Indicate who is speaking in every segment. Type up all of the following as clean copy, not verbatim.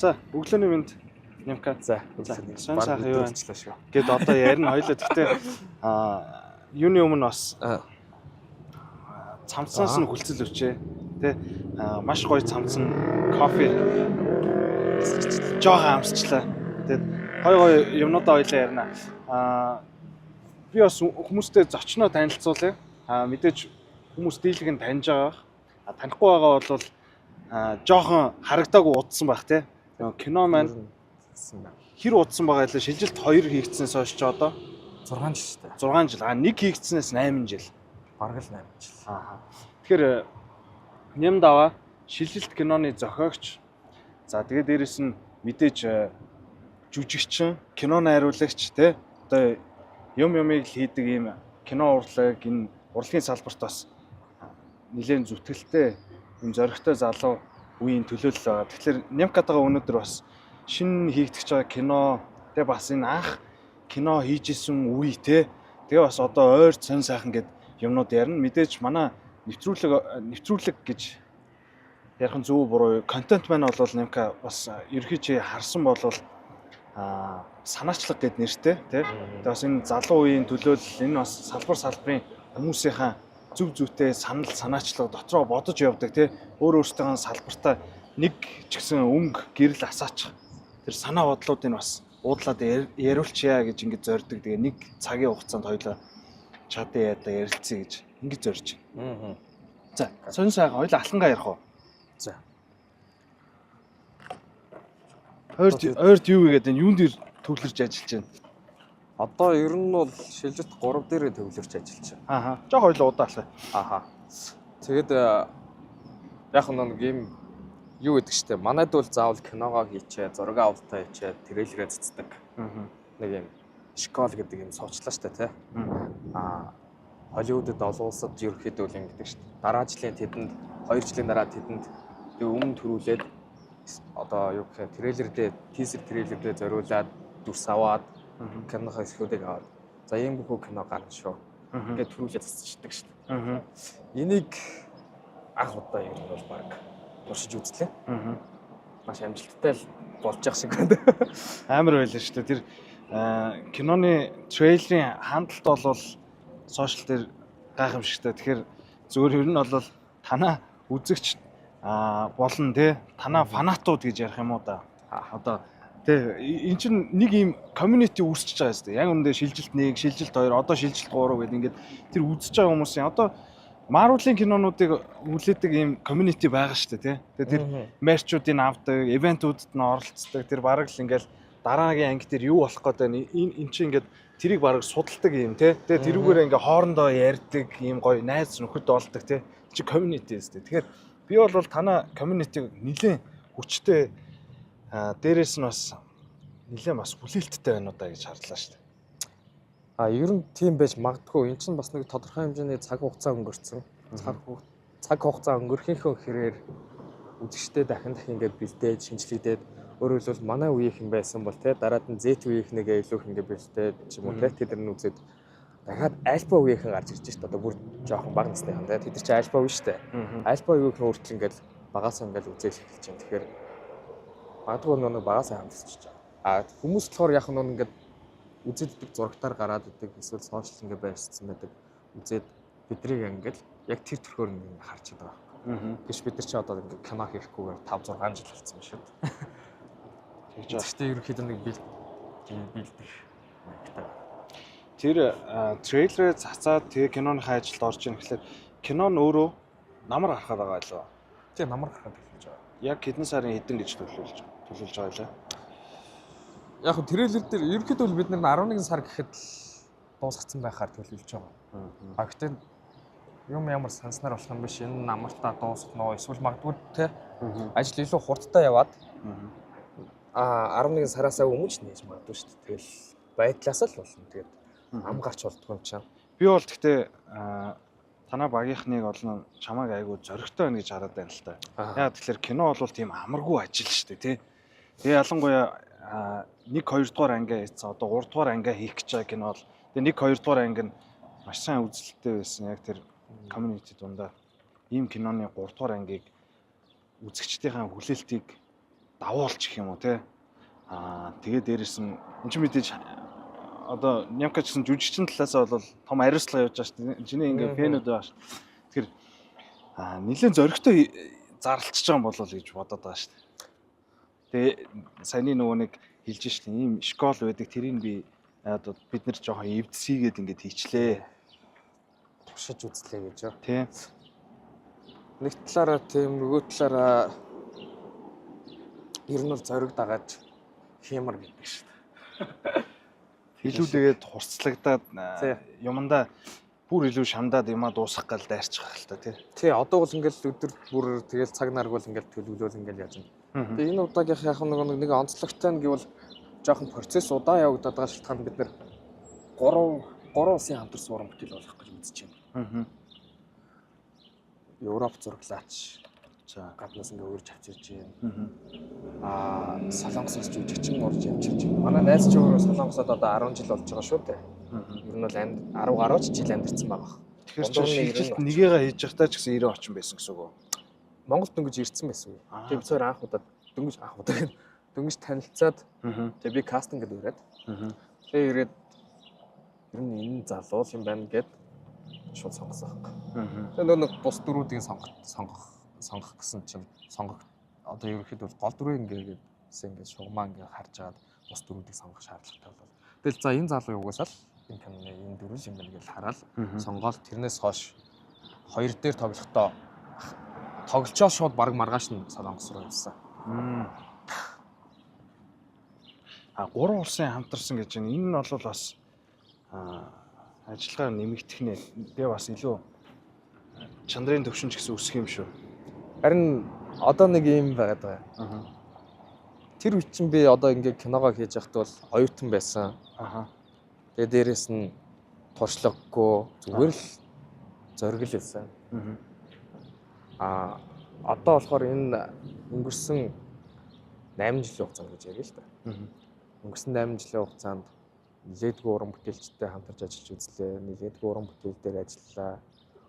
Speaker 1: За, өглөөний мэнд Нямка.
Speaker 2: За,
Speaker 1: сонь сайхан юу байна шүү. Гэт одоо ярина хоёлоо. Гэхдээ юуны өмнө бас цамцаас нь хүлцэл өчээ. Тэ маш гоё цамцсан кофе жоохон амсчлаа. Тэгээд гоё юмнуудаа хоёлаа ярина. Би бас хүмүүстэй зочноо танилцуулъя. Мэдээж хүмүүс дийлэг нь таньж байгаа. Танихгүй байгаа бол жоохон харагдаагүй удсан байх те. Кино маань хэр удсан байгаа лээ шилжилт 2 хийгдсэнээс хойш ч одоо
Speaker 2: 6 жил шүү дээ.
Speaker 1: 6 жил. Нэг хийгдсэнээс 8 жил.
Speaker 2: Бараг л 8 жил.
Speaker 1: Тэгэхээр Нямдава шилжилт киноны зохиогч. За тэгээд дээрэс нь мэдээж жүжигчин, кино найруулагч те. Одоо юмыг хийдэг ийм кино урлаг энэ урлагийн салбарт бас нэлээд зүтгэлтэй юм зоригтой залуу үеийн төлөөлөл байгаа. Тэгэхээр Нямкатагаа өнөөдөр бас шинэ хийгдэж байгаа кино тэгээ бас энэ анх кино хийж исэн үе те. Тэгээ бас одоо ойр сонь сайхан гэд юмнууд ярина. Мэдээж манай нэвтрүүлэг гэж ярих нь зөв буруу контент маань бол Нямка бас ерхий чи харсан болвол санаачлаг гэд нэртэй тий. Тэгээ бас энэ залуу үеийн төлөөлөл энэ бас салбарын хүмүүсийнхаа зүв зүйтэй санаачлага дотроо бодож явдаг тий. Өөрөөсөө салбартаа нэг ч гэсэн өнгө гэрэл асаачих. Тэр санаа бодлуудыг бас уудлаад яриулчаа гэж ингэж зорддог. Тэгээ нэг цагийн хугацаанд хоёлоо чадъя яда ярилцъя гэж ингэж зорж байна. За, сонь сайхан хоёлоо алхангаа ярих уу?
Speaker 2: За.
Speaker 1: Ойрт юу гэдэг энэ юунд төвлөрч ажиллаж байна?
Speaker 2: Одоо ер нь бол шилжилт 3 дээр төвлөрч ажиллаж
Speaker 1: Аа.
Speaker 2: байна.
Speaker 1: Жоо хоёлоо удаалаа.
Speaker 2: Ааха. Тэгээд яг нэг юм юу гэдэг чтэй. Манайд бол заавал киногоо хийчээ, зураг авалтаа хийчээ, трейлерээ цэцдэг. Нэг юм школ гэдэг юм суучлаа штэ тий. Холливуудад олон улсад ерөнхийдөө л юм гэдэг штэ. Дараа жилийн тэдэнд 2 жилийн дараа тэдэнд тэг өмнө төрүүлээд одоо юу гэх трейлердээ тизер трейлердээ зориулаад дүрс аваад кинохоо эсхүүдийг аваад за ийм бүхүү кино гарна шүү. Ингээд төрүүлээд цэцчихдэг штэ. Энийг анх удаа ер нь бол баг туршиж үзлээ. Маш амжилттай л болж явах шиг байна.
Speaker 1: Амар байлаа шүү дээ. Тэр киноны трейлерын хандлт бол сошиал дээр гайхамшигтай. Тэгэхээр зөвөр ер нь бол танаа үзэгч болон тий танаа фанатууд гэж ярих юм уу да. Одоо тий эн чинь нэг юм community үүсчихэж байгаа юм шүү дээ. Яг үүндээ шилжилт 1, шилжилт 2, одоо шилжилт 3 гэдэг ингээд тэр үзэж байгаа хүмүүсийн одоо Marvel-ийн кинонуудыг хүлээдэг ийм community байгаа шүү дээ тий. Тэгээ тэр мерчүүдийг авдаг, ивентүүдэд нь оролцдог. Тэр бараг л ингээл дараагийн анги дээр юу болох гээд байна. Эн чинь ингээд тэрийг бараг судалдаг юм тий. Тэгээ тэрүүгээр ингээ хоорондоо ярьдаг ийм гоё найз нөхөд болдог тий. Чи community шүү дээ. Тэгэхээр би бол танаа community-г нэлээд хүчтэй дээрээс нь бас нэлээд бас хүлээлттэй байна уу да гэж харлаа шүү дээ.
Speaker 2: Ер нь тийм байж магадгүй. Энд чинь бас нэг тодорхой хэмжээний цаг хугацаа өнгөрцөн. Цаг хугацаа өнгөрөхийнхөө хэрээр үзэгчтэй дахин ингээд бэлдээд шинжлэхдээ өөрөөр хэлбэл манай үеийнхэн байсан бол те дараад нь Z үеийнхнийгээ илүү их ингээд бэлдээд ч юм уу те тэд нар үзээд дахиад альфа үеийнхэн гарч ирж шít одоо бүр жоохон бага насныхан те тэд нар чи альфа үе шүү дээ. Альфа үеийнхэн өөрчлөн ингээд багасаа ингээд үзэл эхэлж байна. Тэгэхээр магадгүй нэг багасаа хамтсаж байгаа. Хүмүүс болохоор яг нэг ингээд үзэлдэг зурагтаар гараад идэг эсвэл сошиал ингээд байршсан байдаг. Үзээд бидрийг ингээд яг тэр төрхөөр ингээд харж байгаа. Гэвч бид нар чи одоо ингээд кино хийхгүйгээр 5 6 жил болсон шүү дээ. Тэгэхдээ ерөнхийдөө нэг бэлдэх магадгүй.
Speaker 1: Тэр трейлерээ цацаад тэгээ киноны ажилд орж ийн гэхэлэр кино нь өөрөө намар гарахад байгаа лөө.
Speaker 2: Тийм намар гарахад төлөвлөж байгаа.
Speaker 1: Яг хэдэн сарын хэдэн гэж төлөвлөж байгаа лээ.
Speaker 2: Яг нь трейлер дээр ерөнхийдөө бид нар 11 сар гэхэд дуусгацсан байхаар төлөвлөж байгаа. Гэхдээ юм ямар санснаар болох юм биш. Энэ намартаа дуусгах нөө эсвэл магадгүй те ажил илүү хурдтай яваад 11 сараасаа өмнө ч нээж магадгүй шүү дээ. Тэгэл байдлаас л болно. Тэгээд ам гарч болдгоо юм чам.
Speaker 1: Би бол гэхдээ танаа багийнхныг олон чамааг айгуу зоригтой байна гэж хараад байна л та. Яг тэгэхээр кино бол тийм амаргүй ажил шүү дээ тий. Тэгээ ялангуяа 1 2 дугаар ангиа хийсэн одоо 3 дугаар ангиа хийх гэж байгаа кино бол тэгээ 1 2 дугаар анги нь маш сайн үзэлттэй байсан. Яг тэр community дундаа ийм киноны 3 дугаар ангийг үзэгчдийнхээ хүлээлтийг давуулч гэх юм уу те. Тэгээ дээрээс нь эн чинь мэдээж одоо Нямка ч гэсэн жүжигчин талаасаа бол том ариуслага явж байгаа шүү дээ. Чиний ингээ фэнүүд байгаа шүү. Тэгэхээр нэлээд зөрөгтэй зарлцж байгаа юм болов уу гэж бодоод байгаа шүү дээ. Тэгээ саяны нөгөө нэг хэлж шít ийм школ байдаг тэрийг би одоо бид нэр жоохон эвдсийгээд ингээд хийчлээ.
Speaker 2: Туршиж үзлээ гэж юу.
Speaker 1: Тийм.
Speaker 2: Нэг талаараа тийм нөгөө талаараа ер нь бол зориг дагаад хиймар гэдэг шүү дээ.
Speaker 1: Илүүдэгээд хурцлагдаад юмдаа бүр илүү шандаад юмаа дуусгах гал дайрчих хэл та тий.
Speaker 2: Тий, одоо бол ингээл өдөр бүр тэгэл цаг нарг бол ингээл төлөвлөл ингээл яаж юм. Тэгээ энэ удаагийнх яг нэг онцлогтой нь гэвэл жоохон процесс удаан явагдаад байгаа шалтгаан бид нэр 3 улсын хамтарсан уран бүтээл болох гэж үзэж байна. Европ зураглаач. За гаднаас ингээ өөрч авч ирж байна. Солонгосоос жүжигчин орж явж байна. Манай найз ч өөрөө солонгосод одоо 10 жил болж байгаа шүү дээ. Ер нь бол 10 гаруй жил амьдэрсэн байгаа.
Speaker 1: Тэгэхээр шилжилт нэгийгээ хийж явахдаа ч гэсэн 90 орчим байсан гэсэн үг үү?
Speaker 2: Монгол дөнгөж ирсэн байсан үү? Тэгээ бид хоёр анх удаа дөнгөж танилцаад тэгээ би кастинг гэдэг ирээд. Тэгээ ирээд ер нь энэ залуу юм байна гэд шууд сонгосон байхгүй. Тэгээ нэг бус дөрүүдийг сонгох гэсэн чинь одоо ерөнхийдөө гол дөрөв ингээд шугамаа ингээд харж агаад бус дөрүүдийг сонгох шаардлагатай болов. Тэгэл за энэ залуу угаасаа л энэ киноны энэ дөрөв юм байна гэж хараад сонгоод тэрнээс хойш хоёр дээр тоглохдоо тоглолцоо шууд баг маргааш нь солонгос руу явсан.
Speaker 1: 3 улсын хамтарсан гэж байна. Энэ нь бол бас ажиллагаа нэмэгдэх нэ. Би бас илүү чандрын төвшин ч гэсэн өсөх юм шүү.
Speaker 2: Харин одоо нэг юм байгаад байгаа. Тэр үе чинь би одоо ингээд киногоо хийж явахдаа бол оюутан байсан. Тэгээ дээрэс нь туршлагагүй зүгээр л зориг л байсан. Одоо болохоор энэ өнгөрсөн 8 жилийн хугацаанд гэж яриа л да. Өнгөрсөн 8 жилийн хугацаанд нэлээдгүй уран бүтээлчтэй хамтарч ажиллаж үзлээ. Нэлээдгүй уран бүтээл дээр ажиллалаа.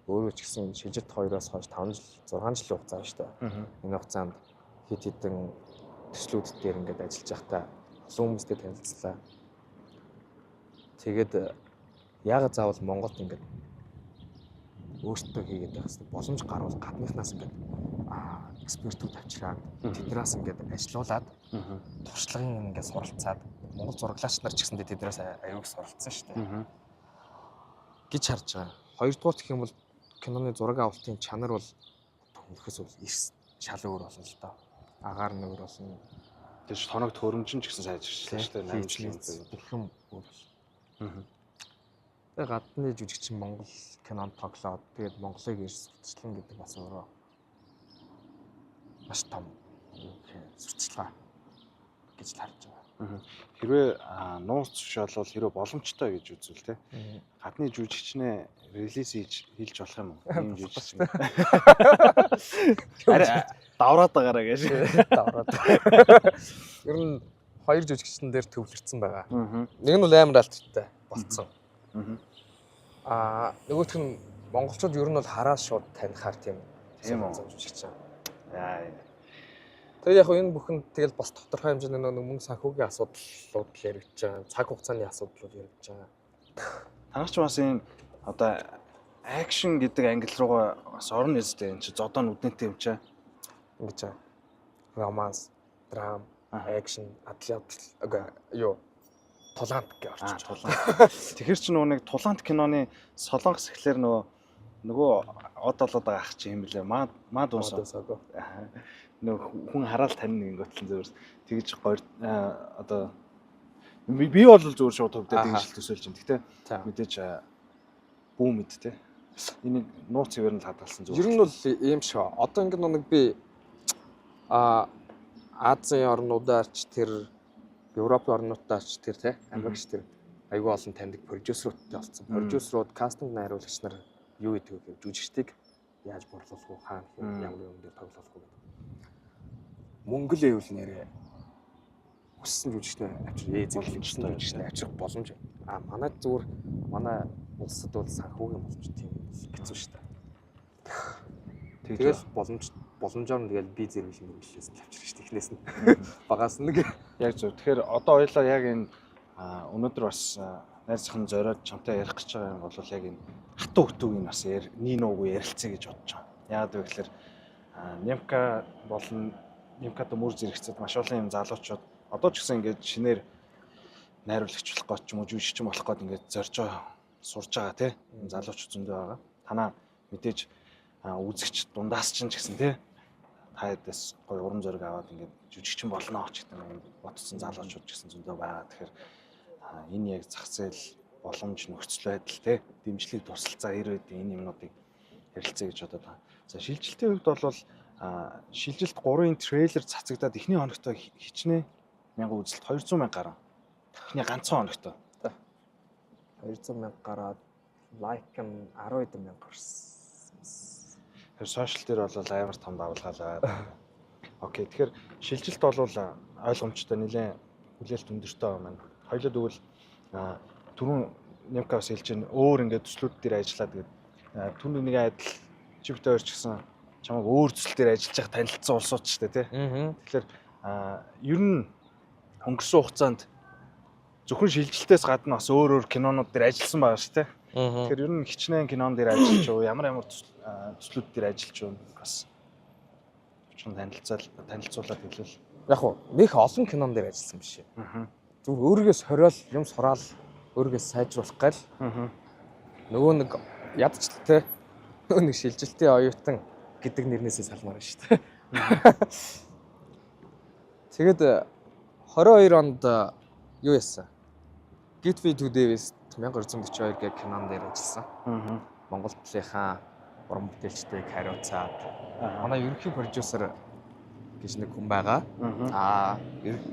Speaker 2: Өөрөө ч гэсэн шилжилт 2-оос хойш 5 жил 6 жилийн хугацаа шүү дээ. Энэ хугацаанд хэд хэдэн төслүүд дээр ингээд ажиллаж байхдаа олон хүмүүстэй танилцлаа. Тэгээд яг заавал Монголд ингээд өөртөө хийгээд байх хэрэгтэй. Боломж гарвал гадныхнаас ингээд экспертүүд авчираад тэднээс ингээд ажилуулад туршлагын ингээд суралцаад Монгол зураглаач нар ч гэсэндээ тэднээс аюулгүй суралцсан шүү дээ. Гэж харж байгаа. Хоёрдугаар гэх юм бол киноны зураг авалтын чанар бол өнөхөөс бол шал өөр болно л доо. Агаар нөр болно.
Speaker 1: Тэгэж тоног төрөмжин ч гэсэн сайжирчлаа шүү дээ. 8 жилийн
Speaker 2: бүх юм өөр болно. Тэгээ гадны жүжигчин Монгол кинонд тоглоод тэгээд Монголыг ирсэлцлэн гэдэг бас өөрөө маш том сурталчилгаа гэж харж байгаа.
Speaker 1: Хэрвээ нууц биш бол хэрвээ боломжтой гэж үзвэл те. Гадны жүжигчнээ релиз хийж болох юм уу? Ийм жүжигчин. Давраад байгаараа гэж.
Speaker 2: Давраад. Ер нь хоёр жүжигчин дээр төвлөрсөн байгаа. Нэг нь бол амар алтартай болцсон. Нөгөөх нь монголчууд ер нь бол хараа шууд танихаар тийм жүжигчин. Тэгээ яг энэ бүхэн тэгэл бас тодорхой хэмжээний нэг мөнгө санхүүгийн асуудлууд яригдж байгаа. Цаг хугацааны асуудлууд яригдж байгаа.
Speaker 1: Танаач бас энэ одоо акшн гэдэг англи руугаа бас орно нэстэй энэ чи зодоо нүднэтэй юм чаа.
Speaker 2: Ингэж байгаа. Романс, драм, акшн, тулаант гэж орчиж
Speaker 1: байгаа. Тэгэхэр чи нэг тулаант киноны солонгос гэхлээр нөгөө од болоод байгаа ах чи юм блэ? Мад унсаа. Нөгөө хүн хараал тань нэг готлон зөвөр тэгж гоё одоо би бол зөвөр шууд хөвдөд ингэж төсөөлж байна. Гэтэ мэдээж бүү мэд те. Энийг нууц ивэр нь л хадгалсан зөвөр.
Speaker 2: Ер нь бол ийм шүү. Одоо ингэ нэг би Азийн орнуудаарч тэр Европын орнуудаарч тэр те Америкч тэр айгүй олон таньдаг продюсеруудтай болсон. Продюсерууд кастинг найруулагч нар юу гэдэг вэ? Жүжигчдийг яаж борлуулах вэ? Хаана ямар юм дээр тоглох вэ? Мөнгө л эвл нэрээ өссөн жүжигчтэй авчир эзэглэгчтэй жүжигчтэй авчрах боломж. Манай зүгээр манай улсад бол санхүүгийн боломж тийм хэцүү шүү дээ. Тэгэл боломж боломжоор нь тэгэл би зэрэг шиг мөрөглөөс тавьчих шүү дээ. Эхнээс нь багаас нэг.
Speaker 1: Яг зөв. Тэгэхээр одоо хоёлаа яг энэ өнөөдөр бас найзхан зориод чамтай ярих гэж байгаа юм бол яг энэ хатуу хөтөгийг бас нин уугүй ярилцъя гэж бодож байгаа. Яагаад вэ гэхээр Немка болон Немкад мөр зэрэгцэд маш олон юм залуучууд одоо ч гэсэн ингээд шинээр найруулагч болох гэж ч юм уу жүжигчин болох гээд ингээд зорж сурж байгаа тий. Энэ залуучууд зөндөө байгаа. Танаа мэдээж үзэгч дундаас ч гэсэн тий. Тааядас гоё урам зориг аваад ингээд жүжигчин болно ч гэдэг юм бодсон залуучууд ч гэсэн зөндөө байгаа. Тэгэхээр энэ яг зах зээл боломж нөхцөл байдал тий. Дэмжлэг тусалцаа ирээд энэ юмнуудыг ярилцъя гэж бодоод байна. За шилжилтийн хувьд бол шилжилт 3-ын трейлер цацагдаад эхний хоногтой хичнээн 1000 үзэлт 200,000 гарсан. Эхний ганцхан хоногтой.
Speaker 2: 200,000 гараад лайк нь 12,000 гарсан.
Speaker 1: Тэр сошиал дээр бол амар том давалгаал байгаа. Окей. Тэгэхээр шилжилт бол ойлгомжтой нэлээд хүлээлт өндөртэй байгаа маань. Хоёлоо тэгвэл түрүүн Немка бас хэлж байна. Өөр ингээд төслүүд дээр ажиллаад тэгээд түүний нэг адил чивтэй орч гисэн чамайг өөр төсөл дээр ажиллаж байгаа танилцсан улсууд ч тий. Тэгэхээр ер нь өнгөрсөн хугацаанд зөвхөн шилжилтээс гадна бас өөр кинонууд дээр ажилласан байгаа шүү дээ. Тэгэхээр ер нь хичнээн кинон дээр ажиллаж уу, ямар төслүүд дээр ажиллаж уу бас өчигдөр танилцуулаад хэлвэл.
Speaker 2: Яг уу нөх олон кинон дээр ажилласан биш. Зүгээр өөргөөс хориол юм сураал өөргөөс сайжруулах гал. Нөгөө нэг ядчлалтай нөгөө нэг шилжилтийн оюутан гэдэг нэрнээсээ салмаар шүү дээ. Тэгээд 22 онд юу яасан? Get Me to Davis 1942 гэх кинон дээр ажилласан. Монголынхаа уран бүтээлчдийг хариуцаад манай ерөнхий продюсер гэж нэг хүн байгаа.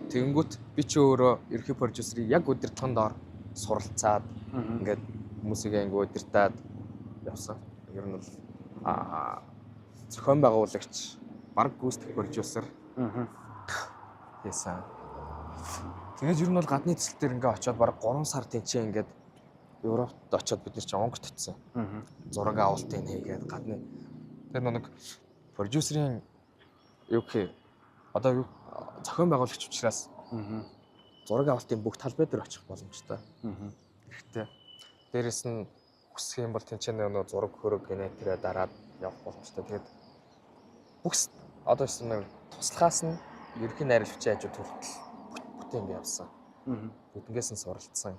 Speaker 2: Тэгэнгүүт би ч өөрөө ерөнхий продюсерыг яг удирдлагын доор суралцаад ингээд хүмүүсийг ангид удирдаад явсан. Ер нь бол зохион байгуулагч, баг гүйцэтгэх продюсер. Яасан. Тэгээд ер нь бол гадны төсөл дээр ингээд очиод баг 3 сар тэнцээ ингээд Европт очиод бид нар ч онгот татсан. Зураг авалтыг хийгээд гадны. Тэр нэг продюсерийн юу гэх одоо юу зохион байгуулагч учраас зураг авалтын бүх талбай дээр очих боломжтой. Гэхдээ дээрэс нь хүсэх юм бол тэнцээ нэг зураг хөрөг генетрээ дараад явах боломжтой. Тэгээд бүх одоо юм туслахаас нь ерөнхий найруулагчийн хажууд хүртэл бүтээн ингэ явсан. Бүтэнгээс нь суралцсан.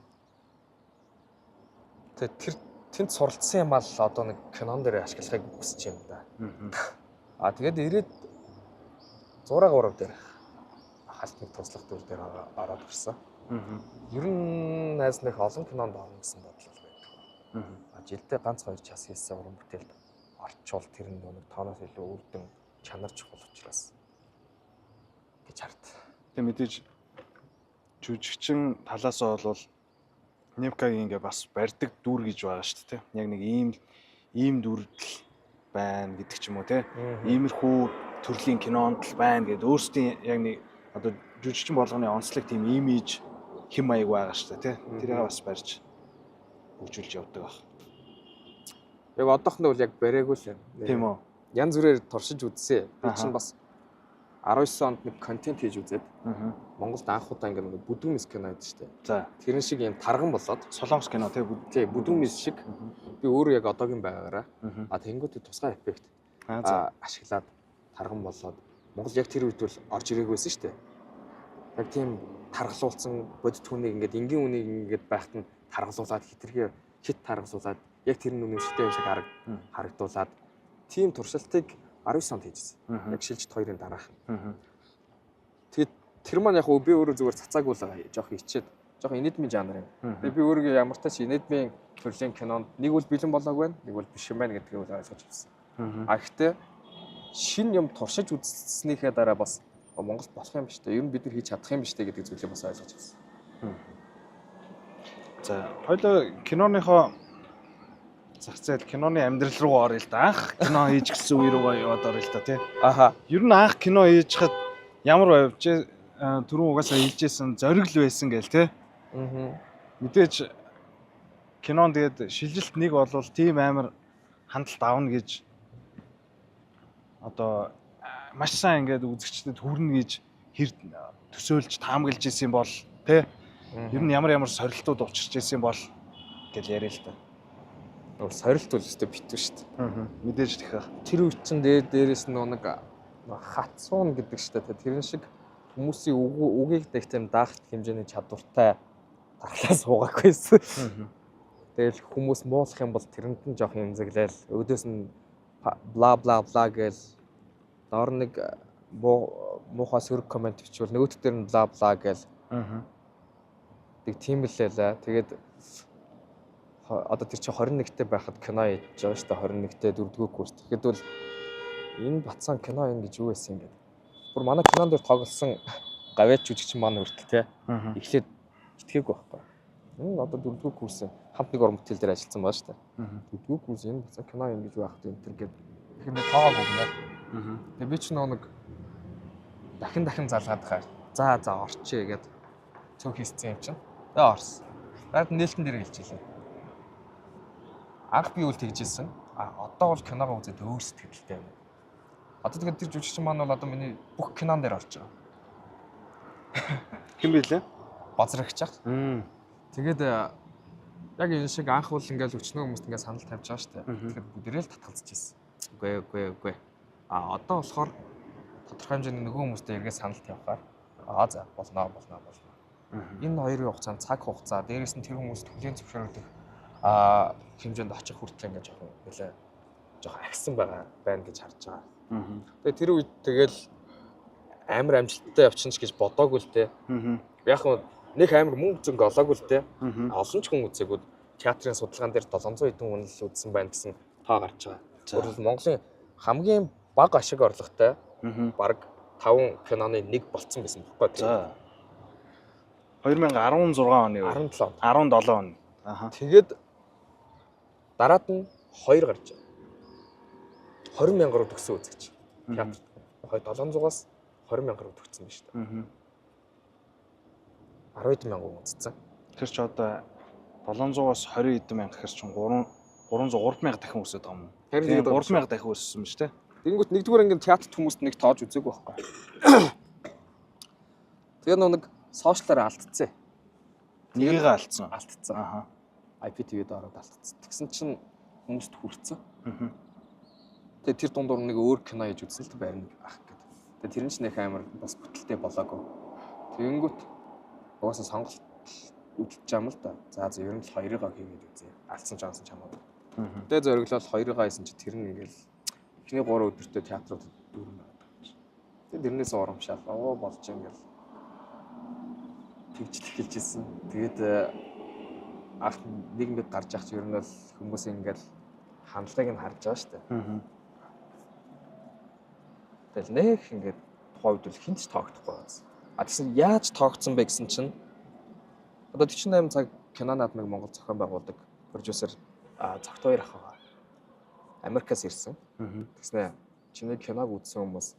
Speaker 2: Тэгээд тэнд суралцсан юм ал одоо нэг кинон дээр ашиглахыг хүсэж юм да. Тэгээд ирээд 6 дээр халтны туслах төр дээр ороод ирсэн. Ер нь найз нөх олон кинонд орно гэсэн бодлол байдаг. Жилдээ ганц 2 час хийсэн уран бүтээлд орчвол тэр нэг тооноос илүү үрдэн чанар чухал учраас гэж хард.
Speaker 1: Тэг мэдээж жүжигчин талаас бол Немкагийн ингээ бас барьдаг дүр гэж байгаа шүү дээ. Яг нэг ийм дүрдэл байна гэдэг ч юм уу те. Иймэрхүү төрлийн кинонд л байна гэдэг өөрсдийн яг нэг одоо жүжигчин болгоны онцлог тийм имиж хэм маяг байгаа шүү дээ те. Тэрийг бас барьж хөгжүүлж явдаг баг.
Speaker 2: Яг одоохондоо бол яг бариагүй л юм.
Speaker 1: Тийм үү.
Speaker 2: Янз бүрээр туршиж үзсэн. Би чинь бас 19 онд нэг контент хийж үзээд Монголд анх удаа ингэ нэг бүдүүн мис кино байдаг шүү дээ.
Speaker 1: За.
Speaker 2: Тэрэн шиг юм тарган болоод
Speaker 1: Солонгос кино
Speaker 2: тий бүдүүн мис шиг би өөрөө яг одоогийн байгаараа тэнгуүтээ тусгай эффект ашиглаад тарган болоод Монгол яг тэр үед бол орж ирээгүй байсан шүү дээ. Яг тийм таргалуулсан бодит хүнийг ингээд энгийн үнийг ингээд байхад нь таргалуулаад хит таргалуулаад яг тэр нүнэмшигтэй юм шиг харагдуулаад тийм туршилтыг 19 онд хийжсэн. Яг шилжилт 2-ын дараах. Тэгээд тэр маань яг би өөрөө зүгээр цацаагүй л жоох хичээд жоох энедмийн жанр юм. Тэгээд би өөрөө ямар ч тач энедмийн төрлийн кинонд нэг бол бэлэн болоогүй байна, нэг бол биш юм байна гэдгийг ойлгож авсан. Гэхдээ шин юм туршиж үзснийхээ дараа бас Монгол болох юм биш үү? Ер нь бид нар хийж чадах юм биш үү гэдэг зүйлээ бас ойлгож авсан.
Speaker 1: За, хоёул киноныхоо зах зээл киноны амьдрал руу орё л да. Анх кино хийж гисэн үе рүүгээ яваад орё л да тий. Ер нь анх кино хийж хад ямар байвч түрүүн угаасаа хэлжсэн зориг л байсан гээл тий. Мэдээж кинон тэгээд шилжилт нэг болвол тийм амар хандлт авна гэж одоо маш сайн ингээд үзэгчдэд хүрнэ гэж төсөөлж таамаглаж исэн бол тэ ер нь ямар сорилтууд учирч исэн бол гэж яриа л та.
Speaker 2: Сорилт бол өстой битүү шүү дээ.
Speaker 1: Мэдээж тэгэх.
Speaker 2: Тэр үе чинь дээрээс нь нэг хатсуун гэдэг шүү дээ. Тэрэн шиг хүмүүсийн үгийг дэх тийм даахт хэмжээний чадвартай дархлаа суугаагүйсэн. Тэгэл хүмүүс муулах юм бол тэрэнд нь жоох имзэглээл өдөөс нь бла бла бла гээл доор нэг муухай сөрөг комент бичвэл нөгөөт дээр нь бла бла гээл. Тэг тийм л лээ. Тэгээд одоо тэр чинь 21-т байхад кино хийж байгаа шүү дээ. 21-т 4-р курс. Тэгэхэд бол энэ Батсан кино юм гэж юу байсан юм бэ? Бүр манай кинонд дээр тоглосон гавьяач жүжигчин маань хүртэл те. Эхлээд итгээгүй байхгүй. Энэ одоо 4-р курс хамт нэг орон бүтээл дээр ажилласан байгаа шүү дээ. 4-р курс энэ Батсан кино юм гэж байх вэ энэ гээд тэгэхээр тоогоо гүгнэ. Тэгээ би ч нэг дахин залгаад хаа. За орчъя гээд цөөх хийсэн юм чинь. Тэгээ орсон. Наад нээлтэн дээр хэлчихлээ. Анх би үл тэгжсэн. Одоо бол киногоо үзээд өөр сэтгэлтэй байна. Одоо тэгээд тэр жүжигчин маань бол одоо миний бүх кинон дээр орж байгаа.
Speaker 1: Хэн бэ лээ?
Speaker 2: Базрагч ах. Тэгээд яг энэ шиг анх бол ингээл өчнөө хүмүүст ингээд санал тавьж байгаа шүү дээ. Тэгэхээр бүгдээрээ л татгалзаж ирсэн. Үгүй. Одоо болохоор тодорхой хэмжээний нөгөө хүмүүстэй эргээ санал тавихаар за болно. Энэ хоёрын хугацаанд цаг хугацаа дээрээс нь тэр хүмүүст хүлээн зөвшөөрөх хэмжээнд очих хүртэл ингээд жоох агсан байна гэж харж байгаа. Тэгээ тэр үед тэгэл амар амжилттай явчихна ч гэж бодоогүй л дээ. Яг нэг амар мөнгө зөнгө олоогүй л дээ. Олон ч хүн үзээгүй театрын судалгаан дээр 700 хэдэн хүн л үзсэн байна гэсэн тоо гарч байгаа. Өөрөлд Монголын хамгийн бага ашиг орлоготой баг 5 киноны нэг болцсон байсан байхгүй.
Speaker 1: За 2016 оны
Speaker 2: 17
Speaker 1: оны.
Speaker 2: Тэгээд дараад нь 2 гарч 20,000 руу төгсөн үзэгч. Театрт 700-аас 20,000 руу төгсөн байна шүү дээ. 10,000 хүн үзсэн.
Speaker 1: Тэр ч одоо 700-аас 20,000 гэхэр чинь 303,000 дахин өсөд байгаа юм.
Speaker 2: Харин
Speaker 1: 3,000 дахин өссөн ба шүү дээ.
Speaker 2: Тэнгүүт нэгдүгээр ингээд театрт хүмүүст нэг тоож үзээгүй байхгүй. Тэгээ нэг сошиалаар алдцсан.
Speaker 1: Нэгийг алдсан.
Speaker 2: IPTV-д ороод алдцсан. Тэгсэн чинь хүмүүст хүрцэн. Тэгээ тэр дундуур нэг өөр кино хийж үзсэн л байрна ах гэдэг. Тэгээ тэр нь ч нэг амар бас бүтэлтэй болоогүй. Тэнгүүт угаасаа сонголт үзэж байгаа юм л да. За ер нь л хоёрыгаа хийгээд үзье. Алдсан ч ансан ч хамаагүй. Тэгээ зориглол хоёрыгаа хийсэн чи тэр нь ингээл эхний 3 өдөртөө театруудад дүүрэн байгаа юм шиг. Тэгээ тэрнээс урамшаал болж ингээл тэгжлэх гэлжсэн. Тэгээд ах нийгэмд гарч явах ер нь бол хүмүүс ингээл хандлагыг нь харж байгаа шүү дээ. Тэгэл нэг ингээд тухайд бол хинч тоогдохгүй байсан. Тэгсэн яаж тоогдсон бэ гэсэн чинь одоо 48 цаг кино наадмыг Монгол зохион байгуулдаг продюсер Цогт хоёр ах байгаа. Америкаас ирсэн. Тэгснэ чиний киног үзсэн хүмүүс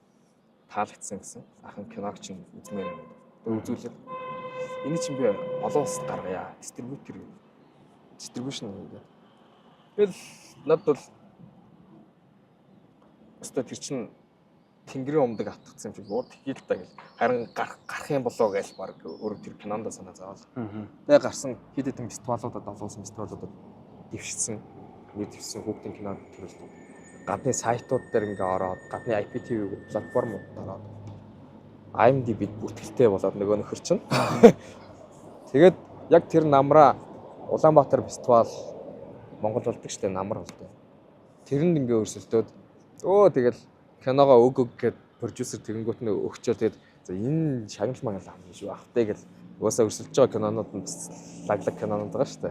Speaker 2: таалагдсан гэсэн. Ахын киног чинь үзмээр байна. Тэгээ үзүүлээд энэ чинь би олон улсад гаргая. Дистрибьюшн гэдэг. Тэгэл надад бол өстой тэр чинь тэнгэрийн умдаг автгцсан юм шиг бод хийл та гэл. Харин гарах юм болоо гэж баг өөр тэр кинонд санаа зовоол. Тэгээ гарсан хэд хэдэн фестивалуудад олон улсын фестивалуудад дэвшсэн. Нэр дэвшсэн хүүхдийн кино төрөлд гадны сайтууд дээр ингээ ороод гадны IPTV гэдэг платформуд ороод IMDb бүртгэлтэй болоод нөгөө нөхөр чинь. Тэгээд яг тэр намраа Улаанбаатар фестивал Монгол болдог штэ намар болдог. Тэрэнд ингээ өрсөлдөөд тэгэл киногоо өг гэд продюсер тэгэнгүүт нь өгчөө тэгээд за энэ шагнал магнал авна гэж бахтай гэл уусаа өрсөлдөж байгаа кинонууд нь лаглаг кинонууд байгаа штэ.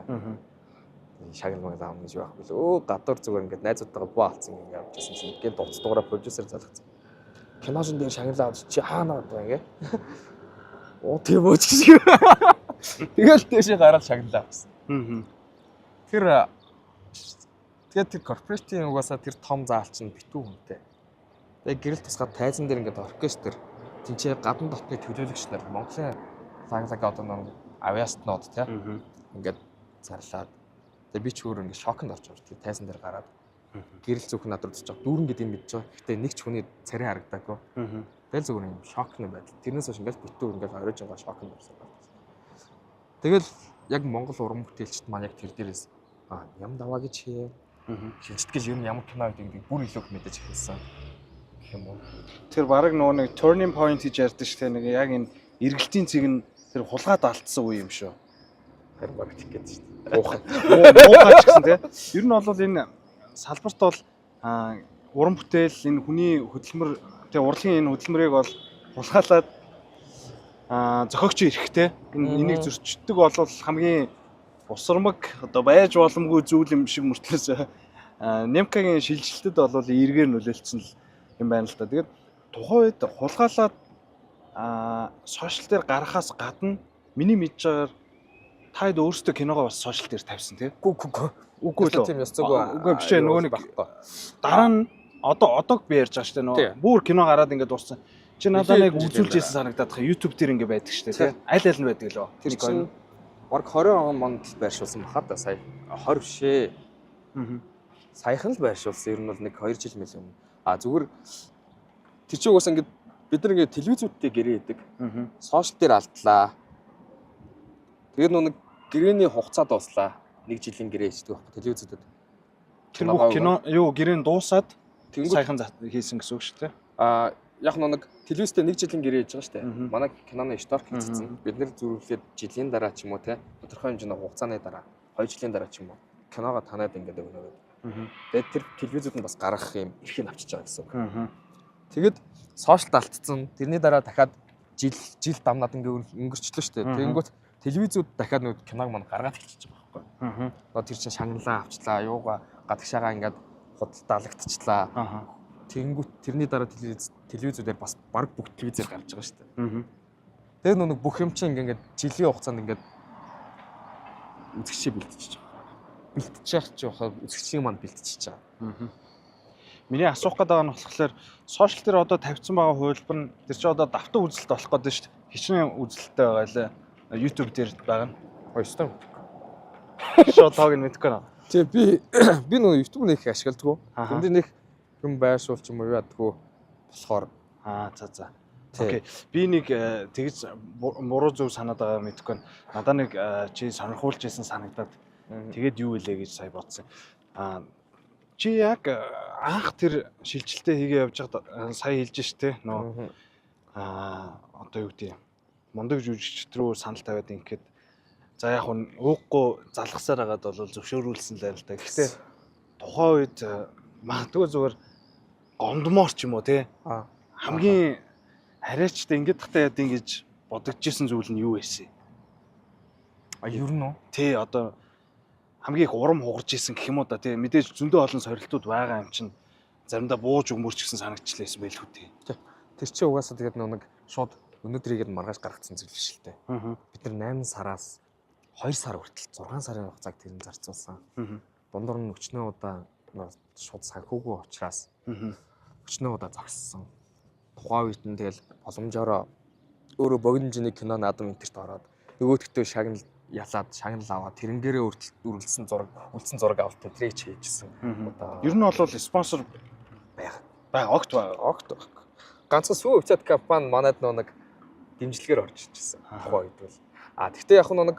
Speaker 2: Шагнал магнал авна гэж байхгүй. Гадуур зүгээр ингээ найзуудтайгаа буу алцсан ингээ явжсэн чинь гээд дуц дуурай продюсер залгацсан. Киношин дээр шагнал авч чи хаана байгаа ингээ. Тийм үү гэж. Тэгэл тийшээ гараад шагнал авсан. Тэгээд тэр корпоративын угаасаа тэр том заалч нь битүү хүнтэй. Тэгээ гэрэл тусгаад тайзан дээр ингээд оркестр тэнцээ гадна дотны төлөөлөгч нар Монголын лаглаг одоо нэг авиастнууд тийм ингээд зарлаад тэгээ би ч өөр ингээд шоконд орж байгаа. Тэр тайзан дээр гараад Гэрэл зүөх над руу цоч дүүрэн гэдэг юм мэдж байгаа. Гэхдээ нэг ч хүний царай харагдаагүй. Тэгэл зүгээр юм шокны байдал. Тэрнээс хойш ингээл битүү ингээл оройж байгаа шокны байдал. Тэгэл яг Монгол уран бүтээлчд маань яг тэр дээрээс ям даваа гэж хээ. Шинжтгэл ер нь ямар кино гэдэг бүр илүү мэдэж эхэлсэн гэх юм уу.
Speaker 1: Тэр баг нөгөө нэг turning point гэж ярьдэн шүү дээ. Нэг яг энэ эргэлтийн цэг нь тэр хулгаад алдсан үе юм шүү.
Speaker 2: Харин баг тийм гэдэг шүү дээ.
Speaker 1: Муухай ч гэсэн тийм. Ер нь бол энэ салбарт бол уран бүтээл энэ хүний хөдөлмөр тэгээ урлагийн энэ хөдөлмөрийг бол хулгайлаад зохиогч эрэхтэй энийг зөрчдөг бол хамгийн усармаг одоо байж боломгүй зүйл юм шиг мөртлөөс Немкагийн шилжилтэд бол эргээр нөлөөлсөн юм байна л да. Тэгээд тухайн үед хулгайлаад сошиал дээр гаргахаас гадна миний мэдж байгаагаар таад өөрсдөө киногоо бас сошиал дээр тавьсан тийм. Үгүй л
Speaker 2: тийм яцаагүй.
Speaker 1: Үгүй биш нөгөө нэг дараа нь одоо би ярьж байгаа шүү дээ нөгөө бүр кино гараад ингээд дууссан. Чи надад нэг үзүүлж ирсэн санагдаад байгаа YouTube дээр ингээд байдаг шүү дээ тийм. Аль аль нь байдаг лөө.
Speaker 2: Тэр чинь баг 20 онд байршуулсан бахад да сая 20 бишээ. Саяхан л байршуулсан. Ер нь бол нэг 2 жил мэл өмнө. Зүгээр тэр чинь угаасаа ингээд бид нар ингээд телевизүүдтэй гэрээ идэг. Сошиал дээр алдлаа. Тэгээд нэг гэрээний хугацаа дууслаа. 1 жилийн гэрээ хийдэг байхгүй телевизүүдэд.
Speaker 1: Тэр бүх кино юу гэрээн дуусаад саяхан хийсэн гэсэн үг шүү дээ.
Speaker 2: Яг нэг телевизтэй 1 жилийн гэрээ хийж байгаа шүү дээ. Манай киноны шторк хийсэн. Бид нэр зөрүүлээд жилийн дараа ч юм уу те тодорхой хэмжээний хугацааны дараа 2 жилийн дараа ч юм уу киногоо танаад ингээд өгнө. Тэгээд тэр телевизүүд нь бас гаргах юм эрхийг авчиж байгаа гэсэн үг. Тэгэд сошиалд алдсан. Тэрний дараа дахиад жил дамнаад ингээд өнгөрчлөө шүү дээ. Тэгэнгүүт телевизүүд дахиад нэг киног мань гаргаад эхэлчихэж байгаа байхгүй. Тэр чинь шагналаа авчлаа, юугаа гадагшаага ингээд худалдаалагдчихлаа. Тэгэнгүүт тэрний дараа телевизүүдээр бас баг бүх телевизээр гарч байгаа шүү дээ. Тэгээд нэг бүх юм чинь ингээд жилийн хугацаанд ингээд үзэгчээ бэлтчихэж байгаа. Бэлтчих ч яхаа үзэгчийн манд бэлтчихэж байгаа.
Speaker 1: Миний асуух гэдэг нь болохоор сошиал дээр одоо тавьсан байгаа хувилбар нь тэр чинь одоо давтан үзэлт болох гэдэг шүү дээ. Хичнээн үзэлттэй байгаа лээ. YouTube дээр байгаа нь.
Speaker 2: Хоёртой.
Speaker 1: Шот тоог нь мэдгүй нэ.
Speaker 2: Тэгээ би нөгөө YouTube нэг ашигладаг. Тэнд нэг юм байршуулч юм уу яадаггүй болохоор
Speaker 1: за. Окей. Би нэг тэгж муруу зөв санаад байгаа мэдгүй. Надаа нэг чи сонирхуулж исэн санагдаад тэгээд юу илээ гэж сая бодсон. Чи яг анх тэр шилжилтээ хийгээ явж байгаад сая хэлж штэ нөө одоо юу гэдэг мундаг жүжигчд рүү санал тавиад ингээд за яг уухгүй залгасаар хагаад бол зөвшөөрүүлсэн л байл та. Гэхдээ тухайн үед магадгүй зүгээр гомдмоор ч юм уу те хамгийн харьяачтай ингээд тахтаа яд ингэж бодогдчихсэн зүйл нь юу байсан?
Speaker 2: Ер нь үү?
Speaker 1: Тий одоо хамгийн их урам хугарч исэн гэх юм уу да тий мэдээж зөндөө олон сорилтууд байгаа юм чинь заримдаа бууж өгмөрч гэсэн санагдчихлээсэн байлгүй тий.
Speaker 2: Тэр чинь угаасаа тэгээд нэг шууд өнөөдрийг нь маргааш гаргацсан зүйл биш л дээ. Бид нар 8 сараас 2 сар хүртэл 6 сарын хугацааг тэр нь зарцуулсан. Дундуур нь өчнөө удаа шууд санхүүгүй учраас өчнөө удаа зогссон. Тухайн үед нь тэгэл боломжоор өөрөө богино хэмжээний кино наадам интерт ороод нөгөөдөгтөө шагнал аваад тэрэнгээрээ үргэлжлсэн зураг авалт тэрийг хийжсэн.
Speaker 1: Ер нь бол спонсор огт
Speaker 2: байгаа. Ганцхан сүү хувьцаат компани манайд нэг дэмжлэгээр орж ирчихсэн. Тухайн үед бол. Тэгвэл яг нэг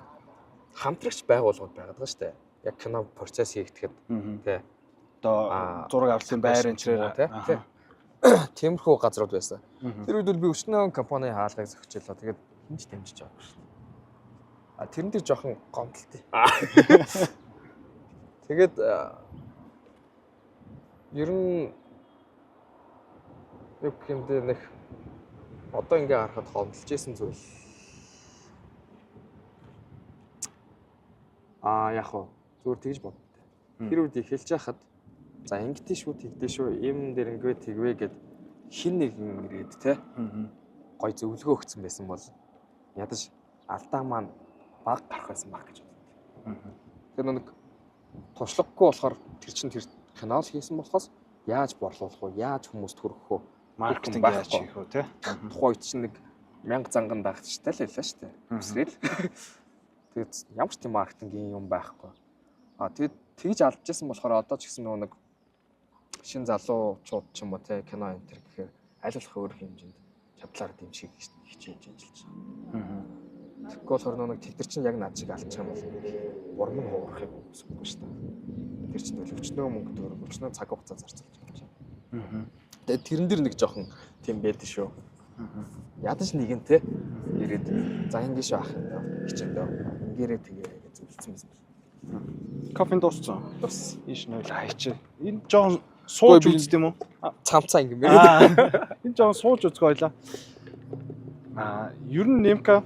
Speaker 2: хамтрагч байгууллагууд байгаад байгаа шүү дээ. Яг кино процесс хийгдэхэд тий.
Speaker 1: Одоо зураг авсан байр энтрээр
Speaker 2: тий. Тиймэрхүү газрууд байсан. Тэр үед бол би өчнөө компани хаалгыг зохицуулаа. Тэгээд хинч дэмжиж байгаа шүү дээ. Тэрэн дээр жоохон гомдолтой. Тэгээд ер нь яг хэмдэ нэг одоо ингээ харахад гомдолж исэн зүйл. Яг уу зүгээр тэгж боддоо. Тэр үед эхэлж байхад за ингэдэж шүү тэгдэж шүү юм дээр ингээ тэгвэ гэд хин нэгэн ирээд те гой зөвлөгөө өгсөн байсан бол ядаж алдаа маань баг гарах байсан баг гэж боддог. Тэр нэг туршлагагүй болохоор тэр чинь тэр канал хийсэн болохоос яаж борлуулах вэ? Яаж хүмүүст хүргэх вэ?
Speaker 1: Маркетинг яаж хийх вэ те?
Speaker 2: Тухайн үед чинь нэг 1000 занган дагчтай л байлаа шүү дээ. Үсрээл. Тэгээд ямар ч тийм маркетингийн юм байхгүй. Тэгээд тэгж алдчихсан болохоор одоо ч гэсэн нэг шин залуучууд ч юм уу те кино энэ төр гэхээр аль болох өөр хэмжээнд чадлаар дэмжих хичээж ажиллаж байгаа. Тэгэхгүй болохоор нэг тэр чинь яг над шиг алчих юм бол бурам нь хуурахыг хүсэхгүй шүү дээ. Тэр чинь өчнөө мөнгө төгрөг өчнөө цаг хугацаа зарцуулж байгаа юм чинь. Тэгээд тэрэн дээр нэг жоохон тийм байдаг шүү. Ядаж нэгэн те ирээд за ингэ шүү ах хичээндөө ингээрээ тэгээрэй гэж зөвлөсөн байсан бэл.
Speaker 1: Кофе дууссан.
Speaker 2: Бас
Speaker 1: Ийш нөл хайчаа. Энэ жоон сууж үзт юм уу?
Speaker 2: цамцаа ингэ мэрээ.
Speaker 1: Энэ жоон сууж үзэх ойлаа. Ер нь Немка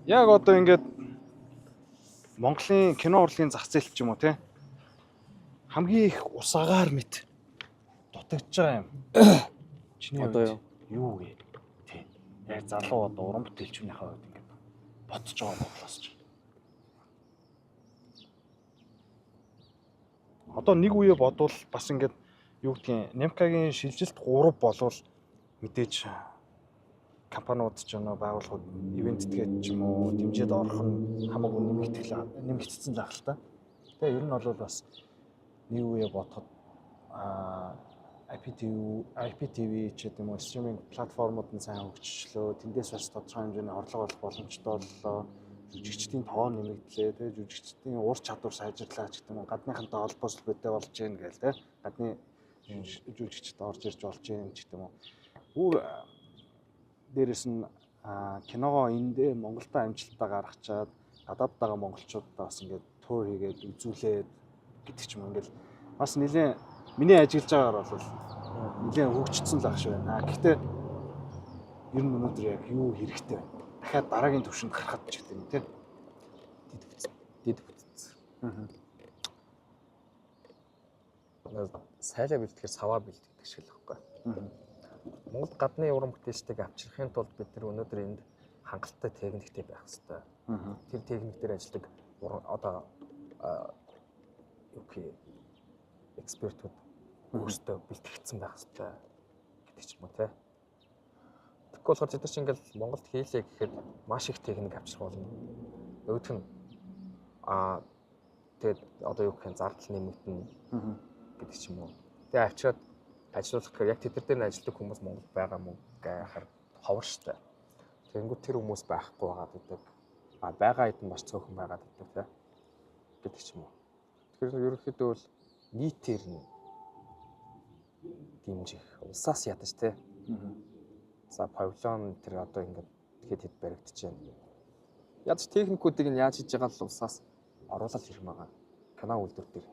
Speaker 1: яг одоо ингээд Монголын кино урлагийн зах зээлч юм уу те хамгийн их ус агаар мэт дутагдж байгаа юм. Чиний
Speaker 2: Одоо
Speaker 1: юу вэ? Тэ. Яг залуу одоо уран бүтээлчнийхээ хувьд ингээд ботж байгаа бодлоос ч. Одоо нэг үе бодвол бас ингээд юу гэдгийг Немкагийн шилжилт 3 болвол мэдээж компаниуд ч юм уу байгууллагууд ивент тэгээд ч юм уу дэмжиж орох нь хамаагүй нэмэгдсэн л ахал та. Тэгээ ер нь бол бас нэг үе бодоход IPTV ч гэдэг юм уу стриминг платформуд нь сайн хөгжчлөө. Тэндээс бас тодорхой хэмжээний орлого олох боломжтой боллоо. Жүжигчдийн тоо нэмэгдлээ. Тэгээ жүжигчдийн ур чадвар сайжирлаа ч гэдэг юм уу. Гадныхантай холбоослолтой болж гин гээл те. Гадны жүжигчд орж ирж болж гин ч гэдэг юм уу. Өөр дээрэс нь киногоо эндээ Монголда амжилтаа гаргачаад гадаад байгаа монголчуудаа бас ингээд тур хийгээд үзүүлээд гэдэг ч юм ингээд бас нэлээд миний ажиллаж байгаагаар бол нэлээд хөгжсөн л ах шиг байна. Гэхдээ ер нь өнөөдөр яг юу хэрэгтэй байна? Дахиад дараагийн түвшинд гарахад ч гэдэг юм тийм.
Speaker 2: дид бүтц. Сайлаа бэлтгэхээр саваа бэлтгэдэг шиг л байхгүй. Монгол гадны уран бүтээлчдийг авчрахын тулд бид нар өнөөдөр энд хангалттай техниктэй байх хэрэгтэй. Тэр техник дээр ажилладаг одоо экспертүүд өөрсдөө бэлтгэгдсэн байх хэрэгтэй гэдэг ч юм уу те. Тэгэхгүй болохоор бид нар чинь ингээл Монголд хийлээ гэхэд маш их техник авчрах болно. Өвдөх нь тэгээд одоо юу гэх юм зардал нэмэгдэнэ гэдэг ч юм уу. Тэгээ авчираад ажиллуулах гэхээр яг тэд нар дээр ажилладаг хүмүүс Монголд байгаа мó гэхаар ховор штэ. Тэгэнгүүт тэр хүмүүс байхгүй байгаа гэдэг. Байгаа хэдэн бас цөөхөн байгаа гэдэг те. Гэдэг ч юм уу. Тэгэхээр ерөнхийдөө бол нийтээр нь дэмжих улсаас ядаж те. За павильон тэр одоо ингээд хэд баригдчихэв. Ядаж техникүүдийг нь яаж хийж байгаа л улсаас оруулаад ирэх юм байгаа. Кино үйлдвэр дээр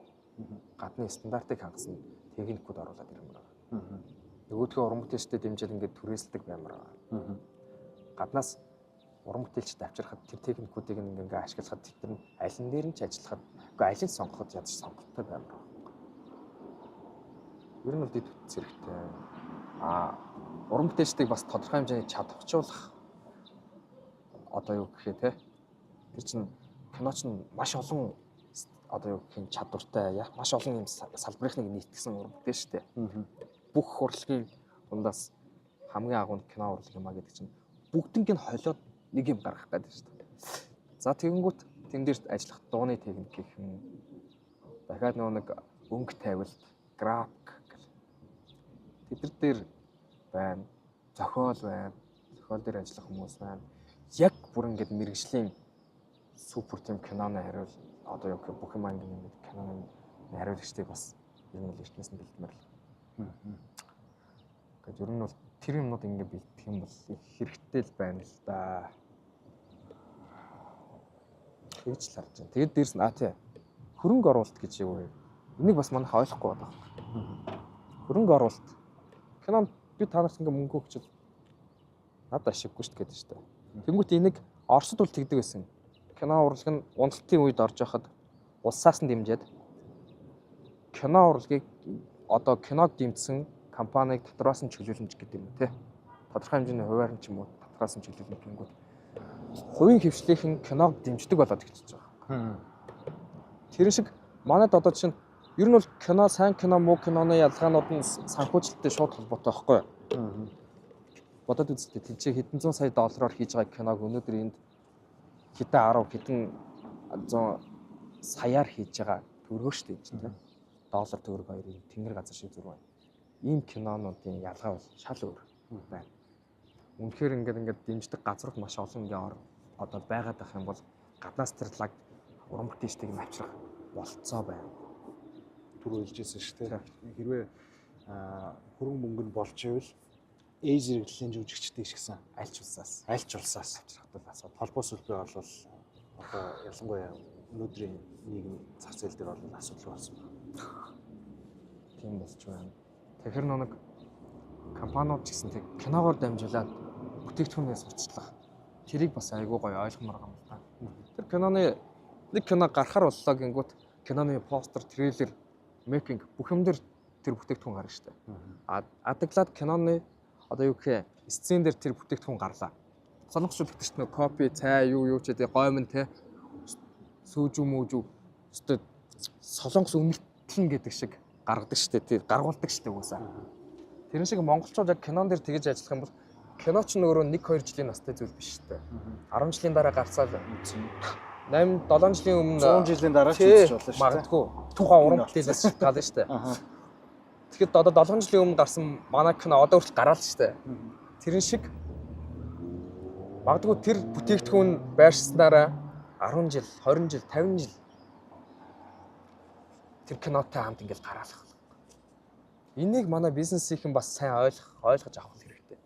Speaker 2: гадны стандартыг хангасан техникүүд оруулаад ирэх юм байгаа. Нөгөөдгөө уран бүтээлчдэд дэмжиж ингээд түрээсэлдэг баймар байгаа. Гаднаас уран бүтээлчд авчрахад тэр техникүүдийг ингээд ашиглахад тэр нь аль нь дээр нь ч ажиллахад үгүй аль нь сонгоход ядаж сонголттой баймар байгаа. Ер нь бол дэд бүтц хэрэгтэй. Уран бүтээлчдийг бас тодорхой хэмжээний чадварчуулах одоо юу гэхээ те. Тэр чинь кино чинь маш олон одоо юу гэх юм чадвартай маш олон юм салбарынхныг нийтгсэн уран бүтээлч штэ. Бүх урлагийн дундаас хамгийн агуу кино урлаг юм а гэдэг чинь бүгднийг нь холиод нэг юм гаргах гэдэг штэ. За тэгэнгүүт тэн дээр ажиллах дууны техник гэх юм. Дахиад нэг өнгө тавилт, график гэх. Тэд дээр байна. Зохиол байна. Зохиол дээр ажиллах хүмүүс байна. Яг бүр ингэж мэрэгжлийн супер тим киноны хариул одоо юу гэх бүх юм ингэ киноны хариулагчдыг бас ер нь эртнээс нь бэлдмээр л. Гэвч ер нь бол тэр юмнууд ингэ бэлдэх юм бол их хэрэгтэй л байна л да. Тэгж л харж байна. Тэгээд дээрс нь тий хөрөнгө оруулалт гэж юу вэ? Энийг бас манайх ойлгохгүй байна. Хөрөнгө оруулалт. Кинонд би танаас ингэ мөнгө өгчл надад ашиггүй шүү дээ гэдэг шүү дээ. Тэнгүүт энийг Оросд бол тэгдэг байсан. Кино урлаг нь уналтын үед орж байхад улсаас нь дэмжиад кино урлагийг одоо киног дэмжсэн компаниг дотроос нь чөлөөлнө гэдэг юм тий. Тодорхой хэмжээний хуваар нь ч юм уу дотроос нь чөлөөлнө гэнгүүт хувийн хвшлийнхэн киног дэмждэг болоод ихчихэж байгаа. Тэр шиг манайд одоо чинь ер нь бол кино сайн кино муу киноны ялгаанууд нь санхүүжилттэй шууд холбоотой байхгүй юу? Бодоод үзтээ тийч хэдэн зуун сая доллараар хийж байгаа киног өнөөдөр энд хэдэн 10 хэдэн 100 саяар хийж байгаа төргөө штэ чинь тийм доллар төгрөг хоёрын тэнгэр газар шиг зүрх байна. Ийм кинонуудын ялгаа бол шал өөр байна. Үнэхээр ингээд дэмждэг газрууд маш олон ингээ одоо байгаад байх юм бол гаднаас тэр лаг уран бүтээлчдийг нь авчрах болцоо байна.
Speaker 1: Түр хэлжсэн шүү дээ. Хэрвээ хөрөнгө мөнгө нь болж ивэл ээж хэрэглэлийн жүжигчдийг шигсэн
Speaker 2: Альч улсаас
Speaker 1: авчрах бол асуудал. Холбоо сүлбээ бол одоо ялангуяа өнөөдрийн нийгэм зах зээл дээр бол асуудал болсон байна.
Speaker 2: Тийм болж байна. Тэгэхээр нэг компаниуд ч гэсэн тэг киногоор дамжуулаад бүтээгдэхүүнээ сурчлах тэрийг бас айгүй гоё ойлгомоор байгаа юм байна. Тэр киноны нэг кино гарахаар боллоо гингүүт киноны постэр, трейлер, мейкинг бүх юм дээр тэр бүтээгдэхүүн гарна шүү дээ. Адаглаад киноны одоо юу гэхээр сцен дээр тэр бүтээгдэхүүн гарлаа. Солонгосчууд нэг копи, цай юу ч гэдэг гоймон те сүүжүү мүүжүү өстө солонгос үнэтлэн гэдэг шиг гаргадаг шүү дээ. Тэр гаргуулдаг шүү дээ угаасаа. Тэрэн шиг монголчууд яг кинон дээр тэгэж ажиллах юм бол кино ч нөөрөө 1-2 жилийн настай зүйл биш шүү дээ. 10 жилийн дараа гарцаа л үзсэн. 8-7 жилийн өмнө
Speaker 1: 100 жилийн дараа ч үзэж болно шүү дээ.
Speaker 2: Магадгүй тухайн уран бүтээлээс шалтгаална шүү дээ. Тэгэхэд одоо 7 жилийн өмнө гарсан манай кино одоо хүртэл гараал шүү дээ. Тэрэн шиг магадгүй тэр бүтээгдэхүүн байршснараа 10 жил, 20 жил, 50 жил тэр кинотой хамт ингээл гараалах. Энийг манай бизнесийнхэн бас сайн ойлгож авах хэрэгтэй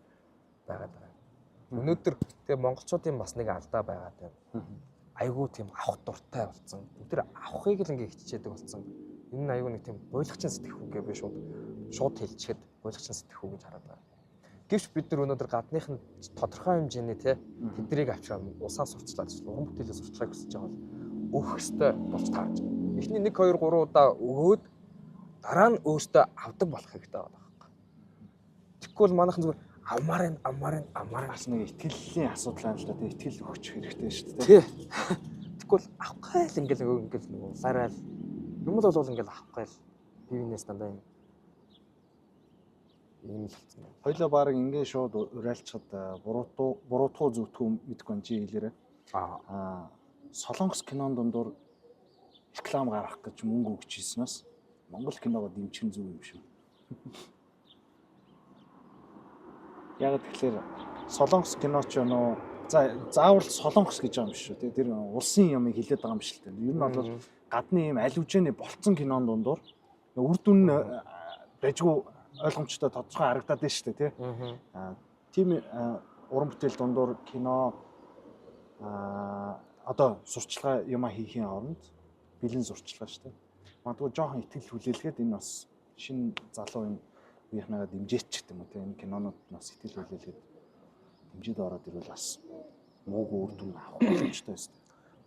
Speaker 2: байгаад байна. Өнөөдөр тэгээ монголчуудын бас нэг алдаа байгаад байна. Айгуу тийм авах дуртай болсон. Тэр авахыг л ингээ хичээдэг болсон. Энэ нь айгуу нэг тийм буйлагчин сэтгэхүйгээ би шууд хэлчихэд буйлагчин сэтгэхүй гэж хараад байна. Гэвч бид нар өнөөдөр гадных нь тодорхой хэмжээний тэднийг авчраад усаа сурчлаад уран бүтээлээ сурчлахыг хүсэж байгаа бол өөх хөстэй болж таарч байна. Эхний 1 2 3 удаа өгөөд дараа нь өөртөө авдаг болох хэрэгтэй байгаа байхгүй. Тэгвэл манайхан зүгээр амаар
Speaker 1: бас нэг итгэлийн асуудал байна л да. Тэгээ итгэл өгч хэрэгтэй шүү дээ.
Speaker 2: Тий. Тэгвэл авахгүй л ингээл улаарай л юм бол ингээл авахгүй л бивнес дандаа юм л болсон байна.
Speaker 1: Хоёлоо баг ингээ шууд урайлцахад буруутгуу зүгтгүү мэдгүй юм чи хэлээрээ. Солонгос кинон дундуур реклам гаргах гэж мөнгө өгч хийснээс Монгол киногоо дэмжих нь зөв юм шүү. Яг тэгэхээр солонгос кино ч заавал солонгос гэж байгаа юм шүү. Тэр улсын юмыг хэлээд байгаа юм шиг л дээ. Ер нь бол гадны юм аль үжээний болцсон кинон дундуур үр дүн дайггүй ойлгомжтой тодорхой харагдаад байна шүү дээ, тий. Тийм уран бүтээл дундуур кино одоо сурчлагаа юмаа хийхийн оронд бэлэн сурчлагаа шүү дээ. Магадгүй жоохон итгэл хүлээлгээд энэ бас шинэ залуу үеийнхнаа дэмжээч гэдэг юм уу, тий. Энэ кинонууд нас итгэл хүлээлгээд дэмжиж ороод ирвэл бас муугүй үр дүн авах боломжтой байсан.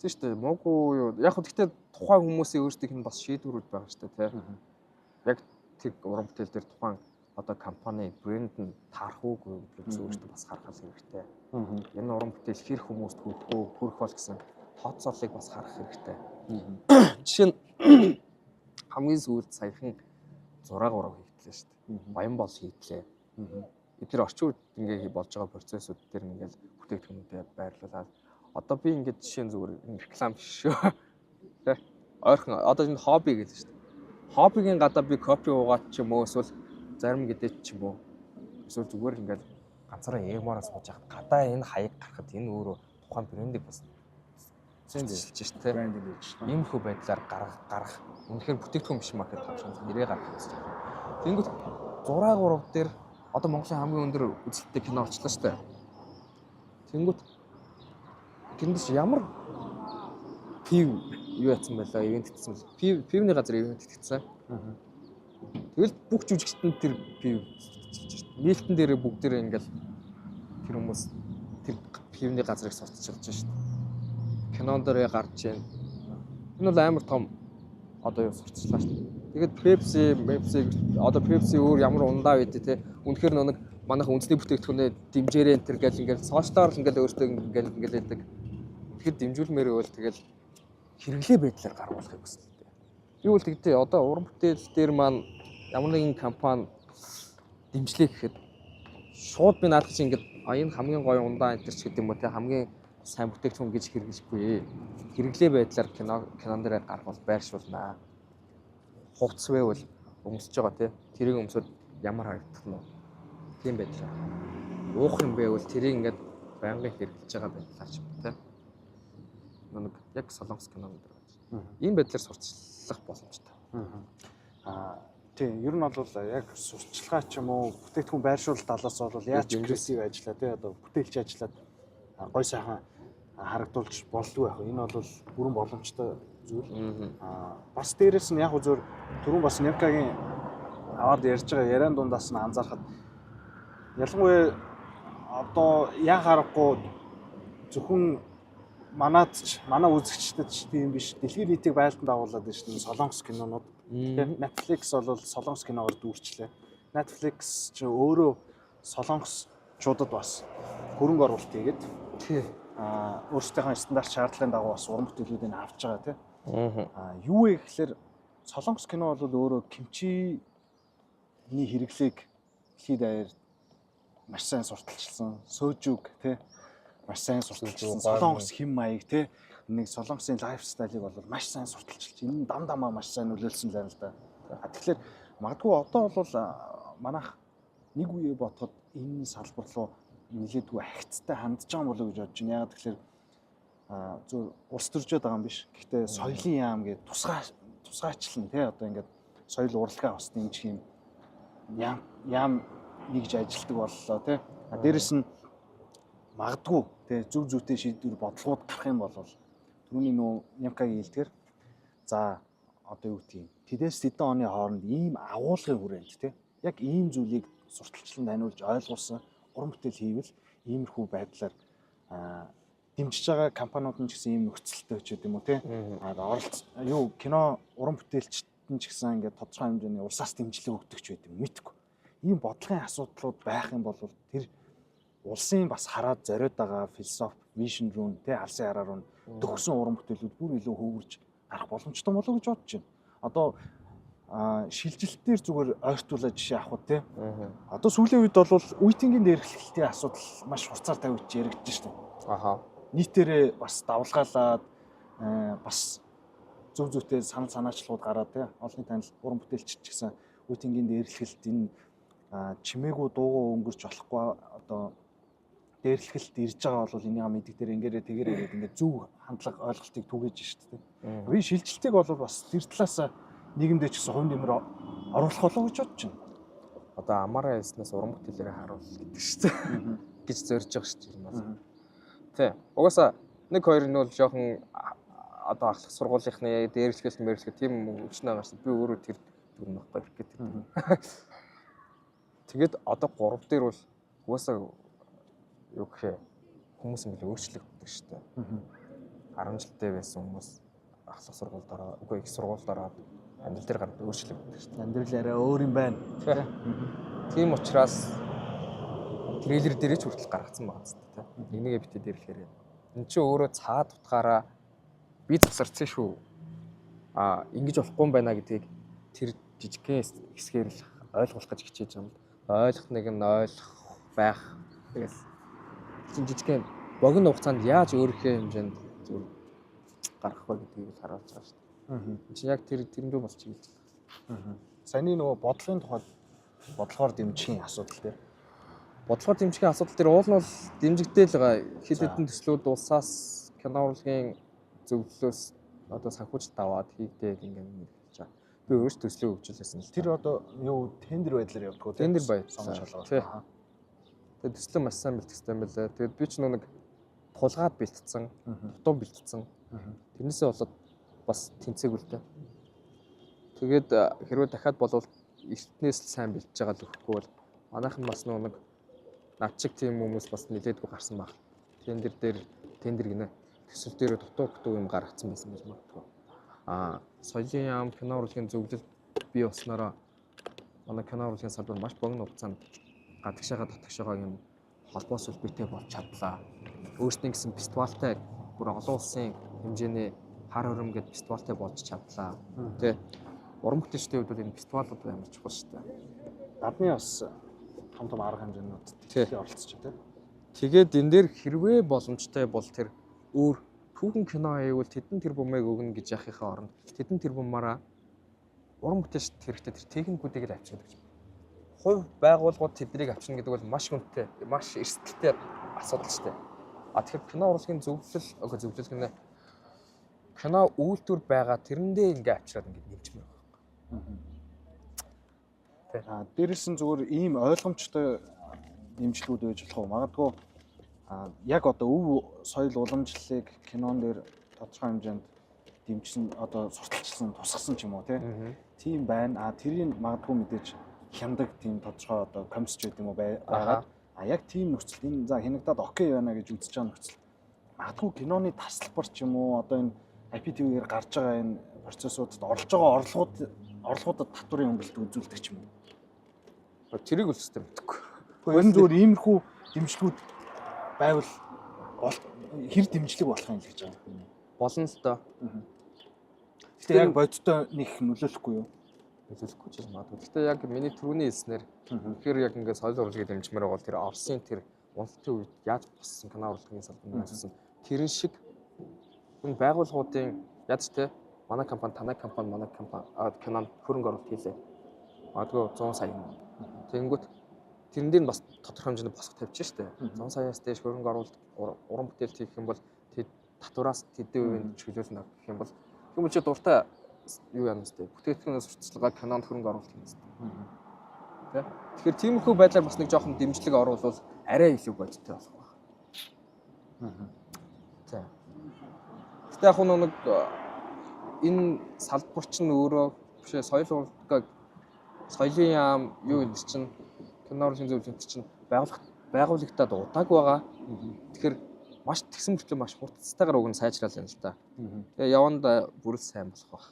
Speaker 2: Тийм шүү дээ. Муугүй юу. Яг хөө гэхдээ тухайн хүмүүсийн өөрсдийнх нь бас шийдвэрүүд байгаа шүү дээ, тий. Яг тэр уран бүтээл дээр тухайн одоо компани брэнд нь таарах уугүй гэж өөртөө бас харах хэрэгтэй. Энэ уран бүтээл хэр хүмүүст хүрэх бол гэсэн тооцоолыг бас харах хэрэгтэй. Жишээ нь хамгийн сүүлд саяхан 6 3 хийгдлээ шүү дээ. Баян бол хийгдлээ. Тэр орчин үед ингээ болж байгаа процессууд дээр ингээл бүтээгдэхүүнүүдэд байрлуулаад одоо би ингээд жишээ нь зүгээр реклам биш шүү. Тэ ойрхон одоо энэ хобби гэдэг шүү дээ. Хоббигийн гадаа би кофе уугаад ч юм уу эсвэл зарим гэдэг ч юм уу эсвэл зүгээр ингээд ганцаараа эгмоороо сууж яхад гадаа энэ хаяг гарахад энэ өөрөө тухайн брендийг бас зэндэжлж шүү дээ.
Speaker 1: Брендинг гэж.
Speaker 2: Ийм хөө байдлаар гарах үнэхээр бүтээгдэхүүн биш маркет тавшин нэрээ гаргах гэсэн. Тэнгүүт 6 3 дээр одоо Монголын хамгийн өндөр үзэлттэй кино болчихлоо шүү дээ. Тэнгүүт тэндээс ямар пив юу яцсан байлаа, ивент хийсэн бэл. Пивний газар ивент хийсэн. Тэгэл бүх жүжигчдэнд тэр пив нийлтэн дээр бүгдээрээ ингээл тэр хүмүүс тэр пивний газрыг сурталчилж шүү дээ. Кинон дээр гарч байна. Энэ бол амар том одоо юу сурталчлаа шүү дээ. Тэгээд Pepsi одоо Pepsi өөр ямар ундаа байдэ те. Үнэхээр нэг манайхан үндэсний бүтээгдэхүүнээ дэмжээрэй энэ төр гэл ингээл сошиалаар ингээл өөртөө ингээл яадаг. Тэгэхэд дэмжүүлмээр байвал тэгэл хэрэглээ байдлаар гаргуулахыг хүсдэг. Би бол тэгтээ одоо уран бүтээл дээр маань ямар нэгэн компани дэмжлээ гэхэд шууд би наадах чинь ингээд энэ хамгийн гоё ундаа энэ ч гэдэг юм уу те хамгийн сайн бүтээгдэхүүн гэж хэрэглэхгүй. Хэрэглээ байдлаар кинон дээр гаргуул байршуулнаа. хувцс байвал өмсөж байгаа тий. Тэрийг өмсөд ямар харагдах нь вэ? Тийм байдлаар. Уух юм байвал тэрийг ингээд байнгын хэрэглэж байгаа байдлаар ч юм тий. Нэг яг солонгос кинонд дэр байна. Ийм байдлаар сурчлах боломжтой.
Speaker 1: Тийм, ер нь бол яг сурчлагаа ч юм уу, бүтээгдэхүүн байршуулалт талаас бол яаж креатив ажиллаа тий одоо бүтээлч ажиллаад гой сайхан харагдуулж болдгүй байх. Энэ бол бүрэн боломжтой зүйл. Бас дээрэс нь яг зөв түрүүн бас Нямкагийн аваад ярьж байгаа яриан дундаас нь анзаархад ялангуяа одоо яг харахгүй зөвхөн манай үзэгчдэд ч тийм биш. Дэлхийн нийтийг байлдан дагуулад байна шүү дээ. Солонгос кинонууд. Netflix бол солонгос киногоор дүүрчлээ. Netflix ч өөрөө солонгосчуудад бас хөрөнгө оруулалт хийгээд өөрсдийнхөө стандарт шаардлагын дагуу бас уран бүтээлүүдийг авч байгаа тийм. Юу вэ гэхээр солонгос кино бол өөрөө кимчиний хэрэглээг дэлхийд даяар маш сайн сурталчилсан. Сөөжүг тийм маш сайн сурталчилсан. Солонгос хэм маяг тийм нэг солонгосын лайфстайлыг бол маш сайн сурталчилж энэ дамаа маш сайн нөлөөлсөн л байна л да. Тэгэхээр магадгүй одоо бол манайх нэг үе бодоход энэ салбар руу нэлээдгүй ахицтай хандж байгаа болов уу гэж бодож байна. Яг тэгэхээр зөв улс төржөөд байгаа юм биш. Гэхдээ соёлын яам гэдэг тусгайчлан тий одоо ингээд соёл урлагаа бас дэмжих юм яам нэгж ажилтдаг боллоо тий. Дээрэс нь магадгүй тий зөв зүйтэй шийдвэр бодлогууд гарах юм бол түрүүний нөө Нямкагийн хэлдгээр за одоо юу гэдгийг тэдээс тэдэн оны хооронд ийм агуулгын хүрээнд тий яг ийм зүйлийг сурталчлан таниулж ойлгуулсан уран бүтээл хийвэл иймэрхүү байдлаар дэмжиж байгаа компаниуд нь ч гэсэн ийм нөхцөлтэй ч гэдэм үү тий оролц юу кино уран бүтээлчд нь ч гэсэн ингээд тодорхой хэмжээний улсаас дэмжлэг өгдөг ч гэдэм мэдгүй ийм бодлогын асуудлууд байх юм бол тэр улсын бас хараад зориод байгаа философи вижн руу тий алсын хараа руу төгсөн уран бүтээлүүд бүр илүү хөвгөрж гарах боломжтой болов гэж бодож байна. Одоо шилжилтээр зүгээр ойртуулаад жишээ авах тий. Одоо сүүлийн үед бол үеийнгийн дээрхлэлтийн асуудал маш хурцаар тавьж яригдж байна. Нийтээрээ бас давлгаалаад бас зөв зүйтэй санаачлууд гараад тий олонний танил уран бүтээлч гэсэн үеийнгийн дээрхлэлт энэ чимээгүй дуугаа өнгөрч болохгүй одоо дээрлэхэлт ирж байгаа бол энийг мэддэг дээр ингээрээ тэгэрээ гэдэг ингээд зөв хандлага ойлголтыг түгээж шүү дээ. Би шилжилтийг бол бас тэр талаас нийгэмдээ ч гэсэн хувь нэмэр оруулах болов гэж бодож байна.
Speaker 2: Одоо амаараа яснаас уран бүтээлээрээ харуул гэдэг шүү дээ. гэж зорж байгаа шүү дээ юм байна. Тэ. Угаасаа нэг хоёр нь бол жоохон одоо ахлах сургуулийнхны дээрлэхээс мэрэлхээ тийм өвчнөө гарсан. Би өөрөө тэр дүр нөхгүй ирэх гэдэг. Тэгээд одоо 3 дээр бол угаасаа юу гэхээр хүмүүс юм л өөрчлөгддөг шүү дээ. 10 жилдээ байсан хүмүүс ахлах сургуульд ороод, үгүй их сургуульд ороод амьдрал дээр гараад өөрчлөгддөг шүү дээ.
Speaker 1: Амьдрал арай өөр юм байна.
Speaker 2: Тийм учраас трейлер дээр ч хүртэл гаргацсан байгаа зү тэ. Нэгнийгээ битээ дээрлэхээр. Энд чинь өөрөө цаад утгаараа би засарсан шүү. Ингэж болохгүй юм байна гэдгийг тэр жижигхэн хэсгээр л ойлгуулах гэж хичээж байгаа юм л. Ойлгох нэг нь ойлгох байх. Тэгээс чинь жижигхэн богино хугацаанд яаж өөрийнхөө хэмжээнд зүгээр гаргах вэ гэдгийг харуулж байгаа шүү дээ. Чи яг тэрэндээ болж чиглэж байна.
Speaker 1: Саяны нөгөө бодлогын тухайд бодлогоор дэмжихийн асуудал дээр.
Speaker 2: Бодлогоор дэмжихийн асуудал дээр уул нь бол дэмжигдэл байгаа. Хэд хэдэн төслүүд улсаас кино урлагийн зөвлөлөөс одоо санхүүжилт аваад хийгдээд ингээд мэдчихэж байгаа. Би өөрөөс төслөө хөгжүүлсэн л.
Speaker 1: Тэр одоо юу тендер байдлаар явдаг уу?
Speaker 2: Тендер бай.
Speaker 1: Сонгож шалгуулсан.
Speaker 2: Тэгээд төслөө маш сайн бэлтгэсэн юм байлаа. Тэгээд би ч нэг тулгаад бэлтцсэн, дутуу бэлтцсэн. Тэрнээсээ болоод бас тэнцээгүй л дээ. Тэгээд хэрвээ дахиад болвол эртнээс л сайн бэлтэж байгаа л өгөхгүй бол манайхан бас нэг над шиг тийм хүмүүс бас нэлээдгүй гарсан баг. Тендер гинэ. Төсөл дээр дутуу юм гаргацсан байсан гэж магадгүй. Соёлын яам кино урлагийн зөвлөлд бий болсноор манай кино урлагийн салбар маш богино хугацаанд татгшаага юм холбоос үлбийтэй болж чадлаа. Өөрсдийн гэсэн фестивалтай бүр олон улсын хэмжээний хар хором гэдэг фестивалтай болж чадлаа. Тэ уран бүтээлчдийн хувьд бол энэ фестивалууд амар чухал шүү дээ.
Speaker 1: Гадны бас том арга хэмжээнүүд төлөв оролцож байна.
Speaker 2: Тэгээд энэ дээр хэрвээ боломжтой бол тэр өөр түүхэн кино хийвэл тэдэн тэрбумыг өгнө гэж яхихаа оронд тэдэн тэрбумаараа уран бүтээлчд хэрэгтэй тэр техникүүдийг л авчирдаг гэж. Хувь байгууллагууд тэднийг авчирна гэдэг бол маш хүнтэй, маш эрсдэлтэй асуудал шүү дээ. А тэгэхээр кино урлагийн зөвлөл гэнэ кино үйлдвэр байгаа тэрэндээ ингээ авчираад ингээ нэмчмээр байна.
Speaker 1: Дээрээс нь зүгээр ийм ойлгомжтой нэмжлүүд байж болох уу? Магадгүй яг одоо өв соёл уламжлалыг кинон дээр тодорхой хэмжээнд дэмжсэн одоо сурталчилсан тусгасан ч юм уу тийм байна. Тэрийг магадгүй мэдээж хяндаг тийм тодорхой одоо комисч гэдэг юм уу байгаа. Яг тийм нөхцөл энэ за хянагдаад окей байна гэж үзэж байгаа нөхцөл. Магадгүй киноны тасалбар ч юм уу одоо энэ IPTV-гээр гарч байгаа энэ процессуудад орж байгаа орлогуудад татварын хөнгөлөлт үзүүлдэг ч юм уу.
Speaker 2: Тэрийг л систем мэдхгүй.
Speaker 1: Энэ зүгээр иймэрхүү дэмжлэгүүд байвал хэр дэмжлэг болох юм л гэж байгаа.
Speaker 2: Болно л доо.
Speaker 1: Гэтэ яг бодиттой нэг нөлөөлөхгүй юу?
Speaker 2: Нөлөөлөхгүй ч юм магадгүй. Гэтэ яг миний түрүүний хэлснээр тэгэхээр яг ингээд соёл урлагийг дэмжмээр байгаа бол тэр Орсын тэр уналтын үед яаж боссон кино урлагийн салбарт ажилласан тэрэн шиг энэ байгууллагуудын яаж те манай компани танай компани кинонд хөрөнгө оруулалт хийлээ. Магадгүй 100 сая. Тэгэнгүүт тэрэндээ бас тодорхой хэмжээний босго тавьчих штэ. 100 саяас дээш хөрөнгө оруулалт уран бүтээлт хийх юм бол татвараас тэдэн үеийн чиглүүлнэ гэх юм бол чи дуртай юу яана штэ. Бүтээгдэхүүнээс сурталчилгаа кинонд хөрөнгө оруулалт хийнэ штэ. Тэ. Тэгэхээр тиймэрхүү байдлаар бас нэг жоохон дэмжлэг оруулвал арай илүү бодтой болох байна. Тэ. Гэтэ яг нэг энэ салбар чинь өөрөө бишээ соёл урлагийг соёлын яам юу гэдэг чинь кино урлагийн зөвлөлт чинь байгуулагдаад удааг байгаа. Тэгэхээр маш тэгсэн мөртлөө маш хурцтайгаар уг нь сайжрал юм л та. Тэгээ яванд бүрэл сайн болох байх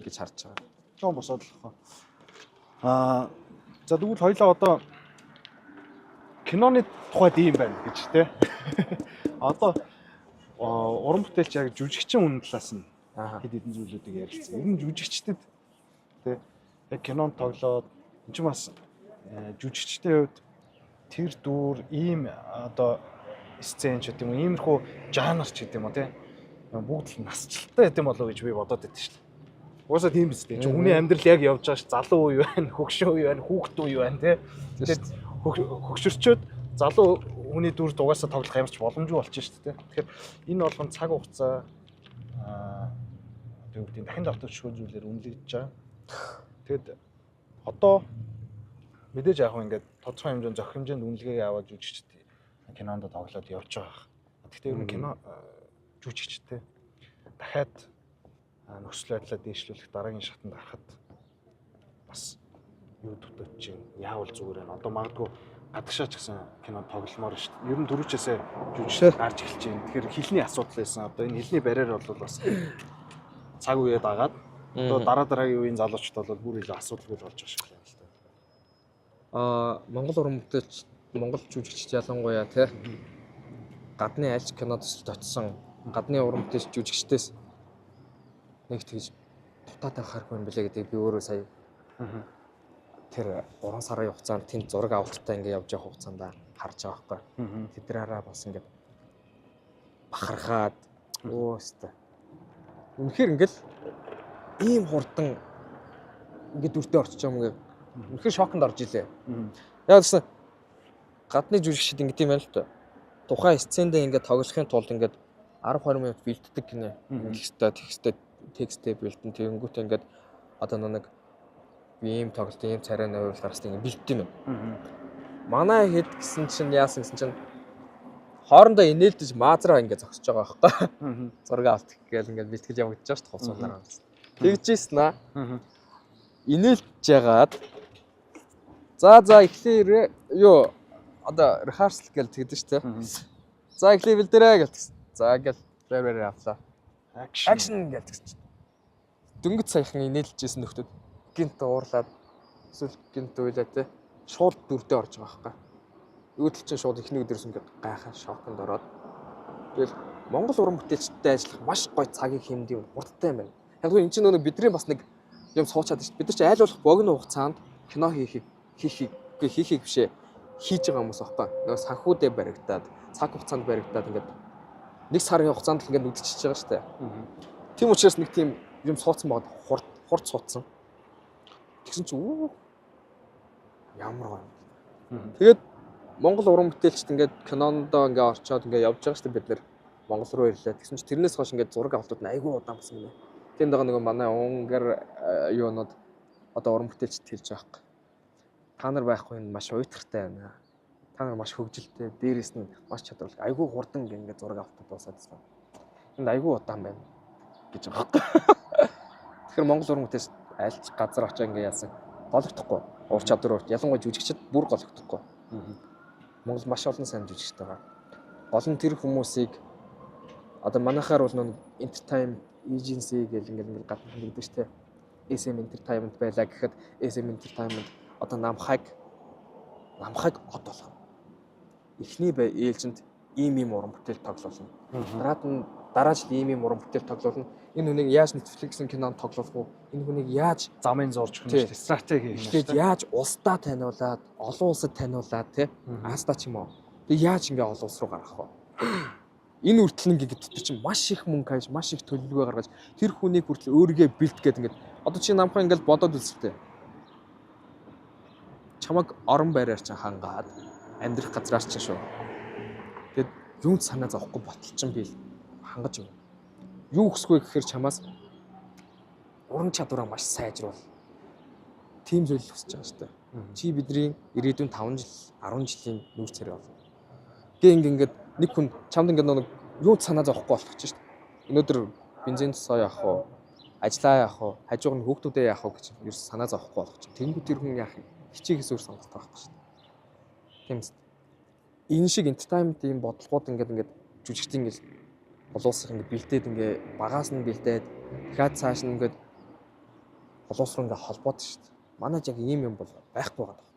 Speaker 2: гэж харж байгаа.
Speaker 1: Жоон босоод л бах. За тэгвэл хоёлаа одоо киноны тухайд ийм байна гэж те. Одоо уран бүтээлч яг жүжигчин үнэн талаас нь хэд хэдэн зүйлүүдийг ярилцсан. Ер нь жүжигчдэд те яг кинонд тоглоод энэ ч бас жүжигчдийн хувьд тэр дүр ийм одоо сцен ч гэдэг юм уу иймэрхүү жанр ч гэдэг юм уу те бүгд л насжилттай гэдэг юм болов гэж би бодоод байдсан шүү дээ. Уусаа тийм биз дээ. Хүний амьдрал яг явж байгаа ш залуу үе байна, хөгшин үе байна, хүүхэд үе байна те. Тэгээд хөгшөрчөөд залуу хүний дүр дугаасаа тоглох ямарч боломжгүй болчих шүү дээ. Тэгэхээр энэ болгон цаг хугацаа тэг үгдийн дахин давтагчгүй зүйлээр үнэлэгдэж байгаа. Тэгэд одоо мэдээж яг ингээд тодорхой хэмжээнд зохих хэмжээнд үнэлгээгээ аваад жүжигчд кинонд тоглоод явж байгаа. Гэхдээ ер нь кино жүжигчтэй дахиад нөхцөл байдлаа дээшлүүлэх дараагийн шатанд гарахад бас юу дутагдж чинь яавал зүгээр байна. Одоо магадгүй гадагшаач гэсэн кино тогломоор шүү дээ. Ер нь түрүүчээсээ жүжигчд гарч эхэлж байна. Тэгэхээр хэлний асуудал байсан. Одоо энэ хэлний барьер бол бас цаг үеэ дагаад одоо дараагийн үеийн залуучууд бол бүр илүү асуудалгүй болж байгаа шиг байна л да.
Speaker 2: Монгол уран бүтээлч Монгол жүжигчд ялангуяа тий гадны альч кино төсөлд очсон гадны уран бүтээлч жүжигчдээс нэг тэгж дутаатай харах юм билээ гэдэг би өөрөө сая тэр 3 сарын хугацаанд тэнд зураг авалттай ингээд явж явах хугацаанд харж байгаа байхгүй. Тэдрээрээ бас ингээд бахархаад өөстө. Үнэхээр ингээд ийм хурдан ингээд дүртээ орчиж байгаа юм ингээд үнэхээр шоконд орж илээ. Яг гэсэн гадны жүжигчид ингээд юм байна л та. Тухайн сцендээ ингээд тоглохын тулд ингээд 10-20 минут бэлддэг гинэ. Ингээд тексттэй бэлдэн тэгэнгүүтээ ингээд одоо нэг ийм тоглолт ийм царайны хувьд гаргасан ингээд бэлддэг юм. Манай хэд гэсэн чинь яасан гэсэн чинь хоорондоо инээлдэж маазраа ингээд зогсож байгаа байхгүй. Зураг авт гээл ингээд бэлтгэж явагдаж байгаа шүү дээ хувцаснаар. Тэгжсэн аа. Инээлдэж ягаад за эхлээ юу одоо рехарсал гээл тэгдэж штэ. За эхлээ бэлдэрээ гээл. За гээл бэр авлаа. Акшн гээл тэгч. Дөнгөж саяхан инээлжсэн нөхдөд гинт уурлаад эсвэл гинт уйлаа те шууд дүрдээ орж байгаа байхгүй. Өөдөл чинь шууд ихний өдөрс ингээд гайхаа шоконд ороод тэгэл Монгол уран бүтээлчтэй ажиллах маш гоё цагийг хэмдэв хурдтай юм байна. Яг нь энэ чинь нөгөө бидний бас нэг юм суучаад шүү дээ. Бид нар чи айл болох богино хугацаанд кино хийхийг бишээ хийж байгаа хүмүүс аахгүй. Нөгөө санхүүдээ баригдаад цаг хугацаанд баригдаад ингээд нэг сарын хугацаанд л ингээд үдчихэж байгаа шүү дээ. Тийм учраас нэг тийм юм суудсан багт хурд суудсан. Тэгсэн чинь ямар гоё. Тэгээд Монгол уран бүтээлчд ингээд кинондоо ингээд орчоод ингээд явж байгаа шүү дээ бид нэр Монгол руу ирлээ. Тэгсэн чинь тэрнээс хойш ингээд зураг авалтууд нь айгүй удаан болсон гинэ. Тэнд байгаа нөгөө манай Унгар юунууд одоо уран бүтээлчд хэлж байгаа хэрэг. Та нар байхгүй нь маш уйтгартай байна. Та нар маш хөвгөлтэй. Дээрээс нь маш чадвартай. Айгүй хурдан ингээд зураг авалтууд дуусаадсан. Энд айгүй удаан байна гэж байгаа. Тэгэхээр Монгол уран бүтээлчд альч газар очоо ингээд яасан гологдохгүй. Ур чадвар ялангуяа жүжигчд бүр гологдохгүй. Монгол маш олон сайн жүжигчтэй байгаа. Гол нь тэр хүмүүсийг одоо манайхаар бол нэг entertainment agency гэл ингээд гадна хэлдэг шүү дээ. SM Entertainment байлаа гэхэд SM Entertainment одоо намхайг од болгоно. Эхний ээлжинд ийм уран бүтээл тоглуулна. Дараа жил ийм уран бүтээл тоглуулна. Энэ хүнийг яаж Netflix-ийн кинонд тоглуулах вэ? Энэ хүнийг яаж
Speaker 1: замын зорж өгнө шүү дээ. Стратеги
Speaker 2: хийх нь. Яаж улсдаа таниулаад, олон улсад таниулаад тий Аста ч юм уу. Тэг яаж ингээ олон улс руу гаргах вэ? Энэ үртэл ингээ гэдэг чинь маш их мөнгө хайж, маш их төлөвлөгөө гаргаж тэр хүнийг хүртэл өөрийгөө бэлт гэдэг ингээд одоо чи намхаа ингээл бодоод үзтээ. Чамаг орон байраар чинь хангаад амьдрах газраас чинь шүү. Тэгэд юунд санаа зовхгүй ботолчин бил хангаж өгнө. Юу хүсэх вэ гэхээр чамаас уран чадвараа маш сайжруул. Тим зүйл хүсэж байгаа шүү дээ. Чи бидний ирээдүйн 5 жил, 10 жилийн нүүр царай болно. Ингээд нэг хүн чамд ингээд нэг юунд санаа зовхгүй болох ч шүү дээ. Өнөөдөр бензин тосоо яах вэ? Ажлаа яах вэ? Хажууг нь хүүхдүүдээ яах вэ гэж юу санаа зовхгүй болох ч. Тэнгүү тэр хүн яах юм? Хичээгээс өөр сонголт байхгүй шүү дээ. Тэмс. Энэ шиг entertainment ийм бодлогууд ингээд жүжигчдийн ингээд болоосох ингээд бэлдээд ингээд багаас нь бэлдээд дахиад цааш нь ингээд болоос руу ингээд холбоод шүү дээ. Манай яг ийм юм бол байхгүй байгаа.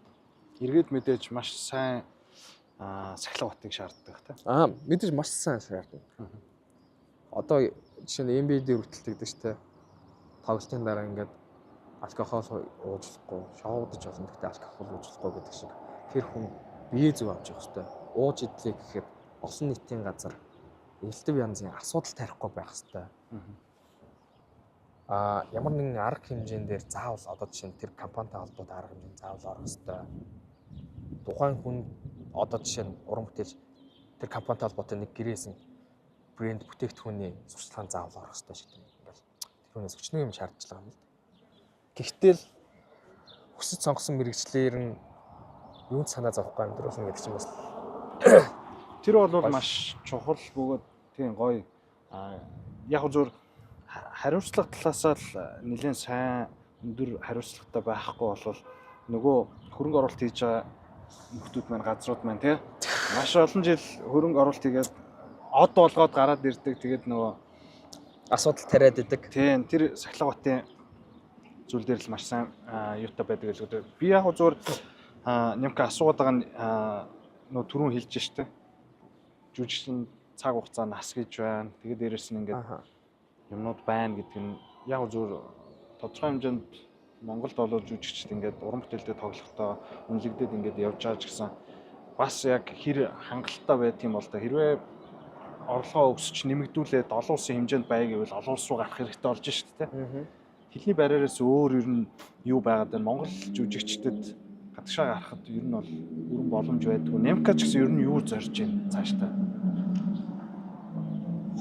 Speaker 1: Эргээд мэдээж маш сайн сахилга батыг шаарддаг тийм.
Speaker 2: Мэдээж маш сайн шаарддаг. Одоо жишээ нь NBA дээр хүртэлдэг шүү дээ. Тоглолтын дараа ингээд алкогол уучлахгүй, шоудаж болно. Гэхдээ алкогол уучлахгүй гэдэг шиг. Тэр хүн бие зүг авч явах хэрэгтэй. Ууж идлээ гэхэд олон нийтийн газар элдв янзын асуудал тарихгүй байх хэрэгтэй. Ямар нэгэн арга хэмжээндээр заавал одоо жишээ нь тэр компанитай холбоотой арга хэмжээнд заавал орох хэрэгтэй. Тухайн хүн одоо жишээ нь уран бүтээлч тэр компанитай холбоотой нэг гэрээсэн брэнд бүтээгдэхүүний сурчлагын заавал орох хэрэгтэй шиг юм. Ингээл тэр хүнээс өчнөө юм шаардж байгаа юм л. Гэхдээ л хүсэж сонгосон мэрэгчлэр нь юунд санаа зовхгүй амьдруулна гэдэг чинь бас
Speaker 1: тэр бол маш чухал бөгөөд тийм гоё яг зөв хариуцлага талаасаа л нэлээд сайн өндөр хариуцлагатай байхгүй болвол нөгөө хөрөнгө оруулалт хийж байгаа хүмүүс маань газрууд маань тий маш олон жил хөрөнгө оруулалт хийгээд од болгоод гараад ирдэг. Тэгээд нөгөө
Speaker 2: асуудал тариад идэг.
Speaker 1: Тийм тэр сахилга батын зүйл дээр л маш сайн юутай байдаг л үү. Би яг зөвөр нэмка асуугаад байгаа нь нөгөө түрүүн хэлж штэ. Жүжигчин цаг хугацаа нас гэж байна. Тэгээд дээрэс нь ингээд юмнууд байна гэдэг нь яг зөвөр тодорхой хэмжээнд Монголд болоо жүжигчд ингээд уран бүтээлдээ тоглохдоо үнэлэгдээд ингээд явж байгаа ч гэсэн бас яг хэр хангалттай байт юм бол та хэрвээ орлогоо өсөж нэмэгдүүлээд олон улсын хэмжээнд бай гэвэл олон улс руу гарах хэрэгтэй болж шүү дээ. Хэлний барьаараас өөр ер нь юу байгаад байна? Монгол жүжигчдэд гадагшаа гарахад ер нь бол өрн боломж байдгүй. Немка ч гэсэн ер нь юу зорж байна цаашдаа?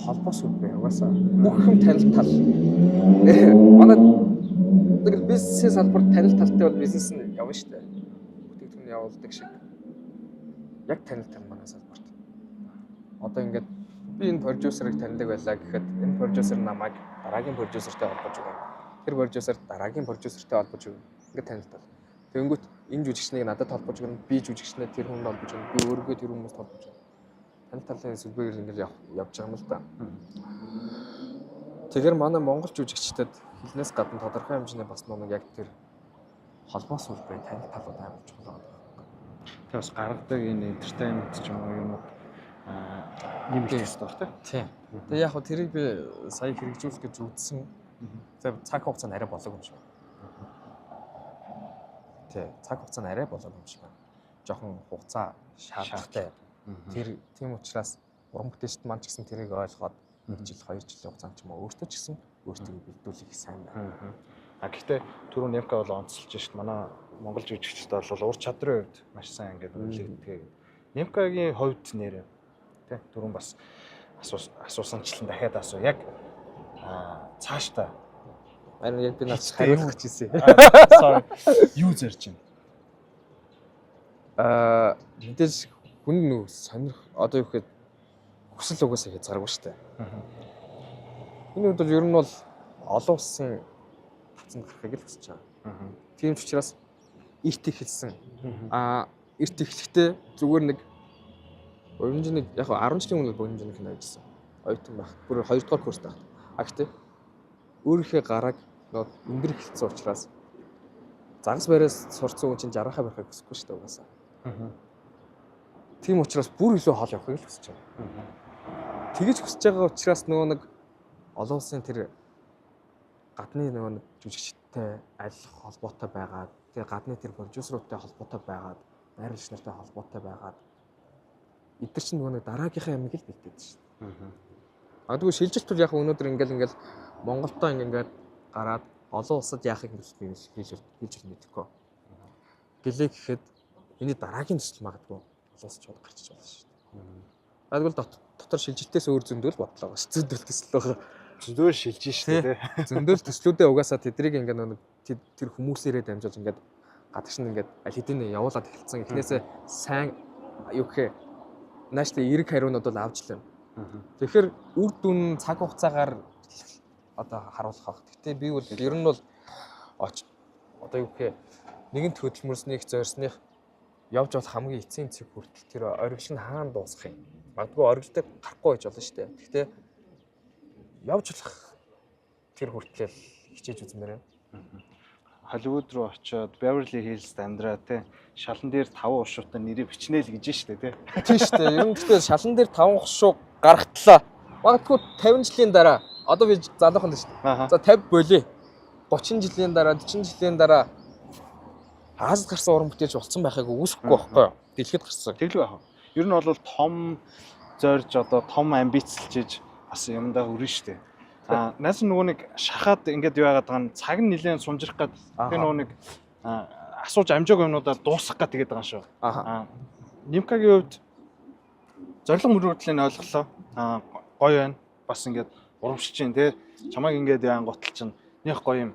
Speaker 2: Холбоос үгүй угаасаа бүх юм танил тал. Манай тэгэл бизнес салбарт танил талтай бол бизнес нь явна шүү дээ. Бүтээгдэхүүн явуулдаг шиг. Яг танил тал манай салбарт. Одоо ингээд би энэ продюсерыг таньдаг байлаа гэхэд энэ продюсер намайг дараагийн продюсертэй холбож өгнө. Тэр продюсер дараагийн продюсертэй холбож өгнө. Ингээд танил тал. Тэгэнгүүт энэ жүжигчнийг надад холбож өгнө. Би жүжигчнээ тэр хүнд холбож өгнө. Би өөрийгөө тэр хүмүүст холбож өгнө. Танил талын сүлбээр ингээд явж байгаа юм л да. Тэгэхээр манай монгол жүжигчдэд хэлнээс гадна тодорхой хэмжээний бас нэг яг тэр холбоо сүлбэр танил талууд амар чухал байна.
Speaker 1: Тэгээ бас гаргадаг энэ entertainment ч юм уу юм уу нэмэлт ёстой тийм.
Speaker 2: Тэгээ яг хөө тэрийг би сая хэрэгжүүлэх гэж үзсэн. Тэгээ цаг хугацаа нь арай болоогүй юм шиг. Тий, цаг хугацаа нь арай болоогүй юм шиг байна. Жохон хугацаа шаардлагатай. Тэр тийм учраас уран бүтээлчд маань ч гэсэн тэрийг ойлгоод 1 жил 2 жилийн хугацаанд ч юм уу өөртөө ч гэсэн өөртөө бэлдүүлэх сайн байна.
Speaker 1: Гэхдээ түрүү Немка бол онцолж шít манай Монгол жүжигчдээ бол ур чадрын хувьд маш сайн ингээд үлээдгээ. Немкагийн хувьд нэрээ тий түрүүн бас асуусанчлан дахиад асуу. Яг цаашдаа
Speaker 2: Харин яг би надад хариулах гэж хэлсэн.
Speaker 1: Sorry. Юу зорж байна?
Speaker 2: Мэдээж хүн нүү сонирх одоо юу гэхэд хүсэл угаасаа хязгааргүй шүү дээ. Энэ үед бол ер нь бол олон улсын тавцанд гарахыг л хүсэж байгаа. Тийм ч учраас эрт ихэлсэн. Эрт ихлэхдээ зүгээр нэг өрнжинийг яг 10 жилийн өмнө өрнжинийг кино хийсэн. Оюутан байх. Бүр 2 дугаар курст байх. Гэхдээ өөрийнхөө гарааг өндөр эхэлсэн учраас загас бариас сурцсан хүн чинь 60-аа барихыг хүсэхгүй шүү дээ угаасаа. Тийм учраас бүр илүү хол явахыг л хүсэж байгаа. Тэгэж хүсэж байгаа учраас нөгөө нэг олон улсын тэр гадны нөгөө нэг жүжигчтэй аль холбоотой байгаад тэгээ гадны тэр продюсеруудтай холбоотой байгаад найруулагч нартай холбоотой байгаад эдгээр чинь нөгөө нэг дараагийнхаа ямиг л бэлдээд шүү дээ. Магадгүй шилжилт бол яг өнөөдөр ингээл Монголдоо ингээд гараад олон улсад яахыг хийж мэдэхгүй. Гэлээ гэхэд миний дараагийн төсөл магадгүй олон улсад чод гарчиж болно шүү дээ. Магадгүй дотор шилжилтээс өөр зөндөл бодлоо ба шүү. Зөндөл төсөл байгаа.
Speaker 1: Зөндөл шилжиж шүү дээ.
Speaker 2: Зөндөл төслүүдээ угаасаа тэдрийг ингээд нэг тэр хүмүүсээрээ дамжуулж ингээд гадагш нь ингээд аль хэдийн явуулаад эхэлсэн. Эхнээсээ сайн юу гэхээ нааштай эерэг хариунууд бол авч лээ. Тэгэхээр үр дүн цаг хугацаагаар одоо харуулах баг. Гэтэ би бол ер нь бол одоо юу гэхээ нэгэнт хөдөлмөрснийг зорьсных явж бол хамгийн эцсийн цэг хүртэл тэр оргил нь хаана дуусах юм. Магадгүй оргилтэй гарахгүй байж болно шүү дээ. Гэхдээ явж болох тэр хүртэл хичээж үзмээр байна.
Speaker 1: Холливуд руу очиод Beverly Hills-д амьдраа те шалан дээр 5 ушуутай нэрийг бичнэ л гэж штэ те.
Speaker 2: Тийм штэ. Ер нь гэхдээ шалан дээр 5 ушуу гаргатлаа. Магадгүй 50 жилийн дараа одоо би залуухан л штэ. За 50 болий. 30 жилийн дараа 40 жилийн дараа Азад гарсан уран бүтээлч болсон байхыг үүсэхгүй байхгүй юу? Дэлхийд гарсан.
Speaker 1: Тэглүү яах вэ? Ер нь бол том зорж одоо том амбицлжиж бас юмдаа хүрнэ штэ. Наас нөгөө нэг шахаад ингээд юу яагаад байгаа нь цаг нь нэлээд сунжрах гээд тэр нөгөө нэг асууж амжаагүй юмнуудаар дуусгах гээд тэгээд байгаа шүү. Немкагийн хувьд зориг мөрөөдлийн ойлголоо. Гоё байна. Бас ингээд урамшиж чинь те чамайг ингээд яан готл чинь нэх гоё юм.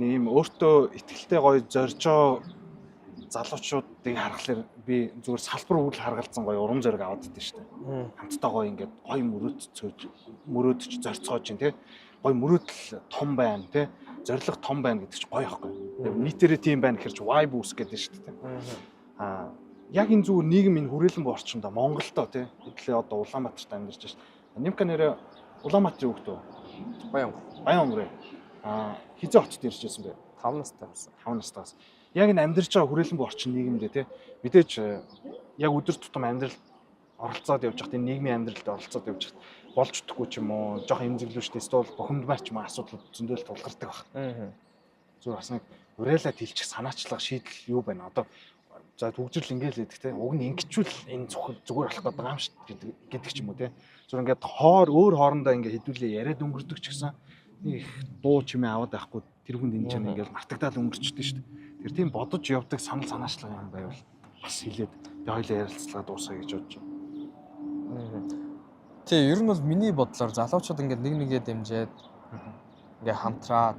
Speaker 1: Ийм өөртөө ихтэй гоё зорж байгаа залуучуудыг харахаар би зүгээр салбар үйл харгалзсан гоё урам зориг аваад идэв шүү дээ. Хамтдаа гоё ингээд гоё мөрөөдч зорцоож чинь те гоё мөрөөдөл том байна те зориг том байна гэдэг чинь гоё ихгүй. Нийтээрээ тийм байна гэхэр чи vibe үүс гэдэг шүү дээ. Яг энэ зүгээр нийгэм энэ хүрээлэн буй орчинд Монголдоо те хэдлээ одоо Улаанбаатарт амьдарч шүү дээ. Немка нэрээ Улаанбаатарын хүүхдөө Баян. Хизээ очиж ирчихсэн бэ?
Speaker 2: 5 настай байсан.
Speaker 1: 5 настайс. Яг энэ амьдарч байгаа хүрээлэн буй орчин нийгэмдээ те мэдээж яг өдөр тутам амьдрал оролцоод явж байхад энэ нийгмийн амьдралд оролцоод явж байхад болж өгөхгүй ч юм уу жоох эмзэглүүштэй эсвэл бухимдмаар ч юм асуудал зөндөл тулгардаг баг. Зүгээр бас нэг урайлаад хэлчих санаачлага шийдэл юу байна одоо за төгжрөл ингээл гэдэг те уг нь ингэчүүл энэ зүгээр болох гэдэг юм шүү гэдэг ч юм уу те зүгээр ингээд өөр хоорондоо ингээд хэдүүлээ яриад өнгөрдөг ч гэсэн их дуу чимээ аваад байхгүй тэр хүнд энэ ч ингээл мартагдаад өнгөрчдөг шүү дээ. Тэр тийм бодож явдаг санал санаачлага юм байвал бас хэлээд тэг хоёлаа ярилцлага дуусгая гэж бодож байна.
Speaker 2: Тий, ер нь бол миний бодлоор залуучууд ингээд нэг нэгээ дэмжиад ингээ хамтраад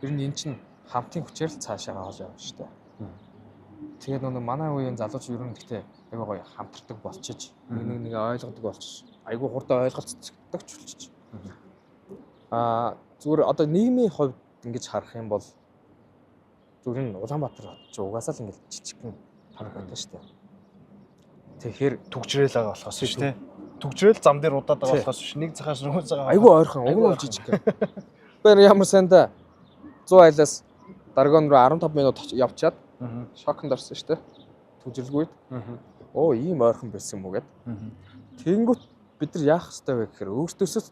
Speaker 2: ер нь эн чинь хамтын хүчээр л цаашаа хоол явна шүү дээ. Тэгээд нөгөө манай үеийн залуучууд ер нь гэхдээ айгүй гоё хамтардаг болчиж нэг ойлгодог болчих. Айгүй хурдан ойлголцдог ч болчих. Зүгээр одоо нийгмийн хувьд ингэж харах юм бол зүгээр нь Улаанбаатар хот ч угаасаа л ингэж жижигхэн танаг байдаг шүү дээ. Тэгэхээр
Speaker 1: төгжрэл байгаа болохоос шүү дээ. Төгжрэл зам дээр удаад байгаа болохоос биш нэг цахаас нөгөө цагаа
Speaker 2: айгүй ойрхон уг нь бол жижигхэн. Тэгэхээр ямар санда 100 айлаас Даргон руу 15 минут явчаад шоконд орсон шүү дээ. Төгжрэлгүйд. Оо ийм ойрхон байсан юм уу гэд. Тэнгүүт бид нар яах ёстой вэ гэхээр өөртөөсөө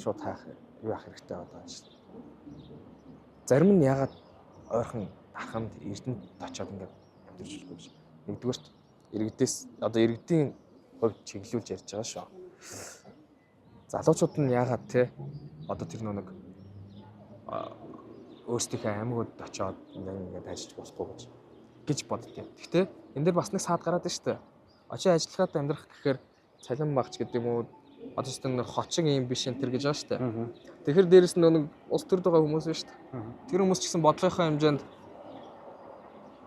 Speaker 2: шууд хаах юу яах хэрэгтэй байгаа юм шүү дээ. Зарим нь ягаад ойрхон дарханд эрдэнэт очиод ингээд амьдарч байлгүй гэж. Нэгдүгээрт иргэдээс одоо иргэдийн хувьд чиглүүлж ярьж байгаа шүү. Залуучууд нь ягаад те одоо тэр нэг өөрсдийнхөө аймагуудад очиод ингээд ажиллаж болохгүй гэж боддیں۔ Гэхдээ энэ дээр бас нэг саад гараад байна шүү дээ. Очиж ажиллахад амьдрах гэхээр цалин багч гэдэг юм уу? Одоо ч нэг хочин юм биш энэ төр гэж байгаа шүү дээ. Тэгэхээр дээрэс нь нэг улс төрд байгаа хүмүүс байна шүү дээ. Тэр хүмүүс ч гэсэн бодлогынхаа хэмжээнд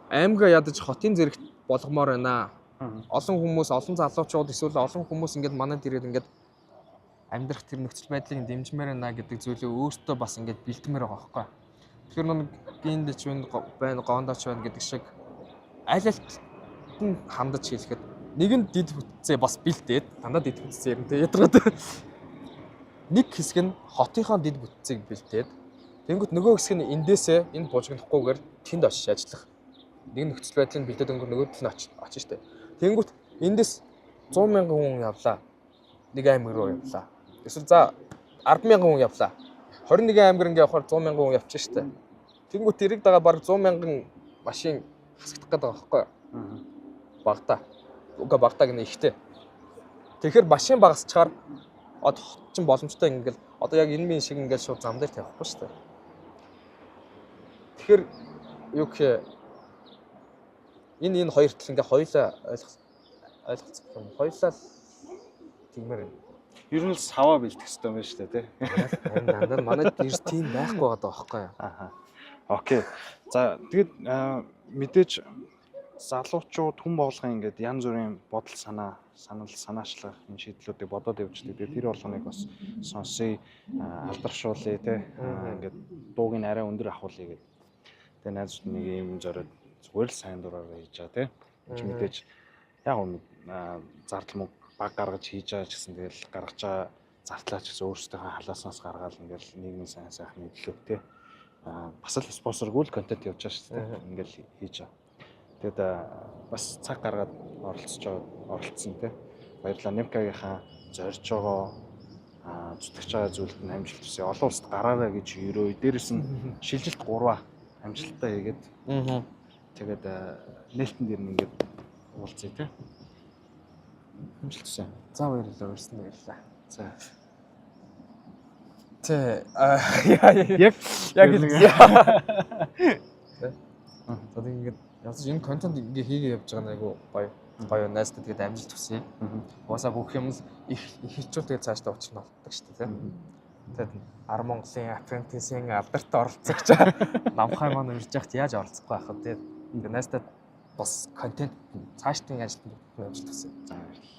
Speaker 2: аймгаа ядаж хотын зэрэгт болгомоор байна. Олон хүмүүс, олон залуучууд эсвэл олон хүмүүс ингээд манайд ирээд ингээд амьдрах тэр нөхцөл байдлыг дэмжмээр байна гэдэг зүйлээ өөртөө бас ингээд бэлтмээр байгаа байхгүй. Тэгэхээр нэг гинд ч байна, гондоч байна гэдэг шиг аль альт нь хандаж хэлэхэд нэгэн дид бүтцээ бас бэлдээд дандаа дид бүтцээ яринтэй ядраад нэг хэсэг нь хотынхоо дид бүтцийг бэлдээд тэнгүүт нөгөө хэсэг нь эндээсээ энэ бужигнахгүйгээр тэнд очиж ажиллах нэг нөхцөл байдлыг бэлдээд өнгө нөгөө төл нь очиж штэ. Тэнгүүт эндээс 100,000 хүн явлаа. Нэг аймаг руу явлаа. Эсвэл за 10,000 хүн явлаа. 21 аймаг ингээ явахаар 100,000 хүн явчих штэ. Тэнгүүт эрэг дагаа баг 100,000 машин хасагдах гэдэг байгаа байхгүй юу? Багтаа. Уга багтаа гэнэ ихтэй. Тэгэхээр машин багасчаар одоо хотчин боломжтой ингээл одоо яг энэ минь шиг ингээл шууд зам дээр тавихгүй шүү дээ. Тэгэхээр юу гэх энэ хоёр тал ингээ хоёулаа ойлгоцсон юм. Хоёулаа тэгмээр байна.
Speaker 1: Ер нь саваа бэлдэх хэрэгтэй юм байна шүү дээ, тий.
Speaker 2: Дандаа манайд ерс тийм байхгүй байгаа байхгүй юу?
Speaker 1: Аха. Окей. За тэгээд мэдээж залуучууд хүн болгон ингээд янз бүрийн бодол санаачлах энэ шийдлүүдийг бодоод явждаг. Тэгээд тэр болгоныг бас сонсъё, алдаршуулъя тий. Ингээд дууг нь арай өндөр авахулъя гэдэг. Тэгээд найзууд нэг юм зориод зүгээр л сайн дураар хийж байгаа тий. Энд мэдээж яг зардал мөнгө баг гаргаж хийж байгаа ч гэсэн тэгэл гаргаж байгаа зардлаа ч гэсэн өөрсдийнхөө халааснаас гаргаад ингээл нийгмийн сайн сайхан мэдлэг тий. Бас л спонсоргүй л контент явж байгаа шүү дээ. Ингээл хийж байгаа. Тэгэд бас цаг гаргаад оролцсон тий. Баярлалаа. Немкагийнхаа зорж байгаа зүтгэж байгаа зүйлд нь амжилт хүсье. Олон улсад гараарай гэж өрөө. Дээрээс нь шилжилт 3 амжилттай хийгээд. Тэгээд нээлтэн дээр нь ингээд уулзъя тий. Амжилт хүсье.
Speaker 2: За баярлалаа. Өрсөн баярлалаа.
Speaker 1: За.
Speaker 2: Яг л за ингээд явж энэ контент ингээ хийгээ явж байгаа нэг гоё найзтай тэгээд амжилт хүсье. Угаасаа бүх юм их хичүүл тэгээд цаашдаа очих нь болдог шүү дээ. Тэгээд 10 Монголын апрентисийн алдарт оролцогч намхай маань урьж яхад яаж оролцохгүй байх вэ? Тэгээд найзтай бас контент цаашдын ажилд амжилт хүсье.
Speaker 1: За баярлалаа.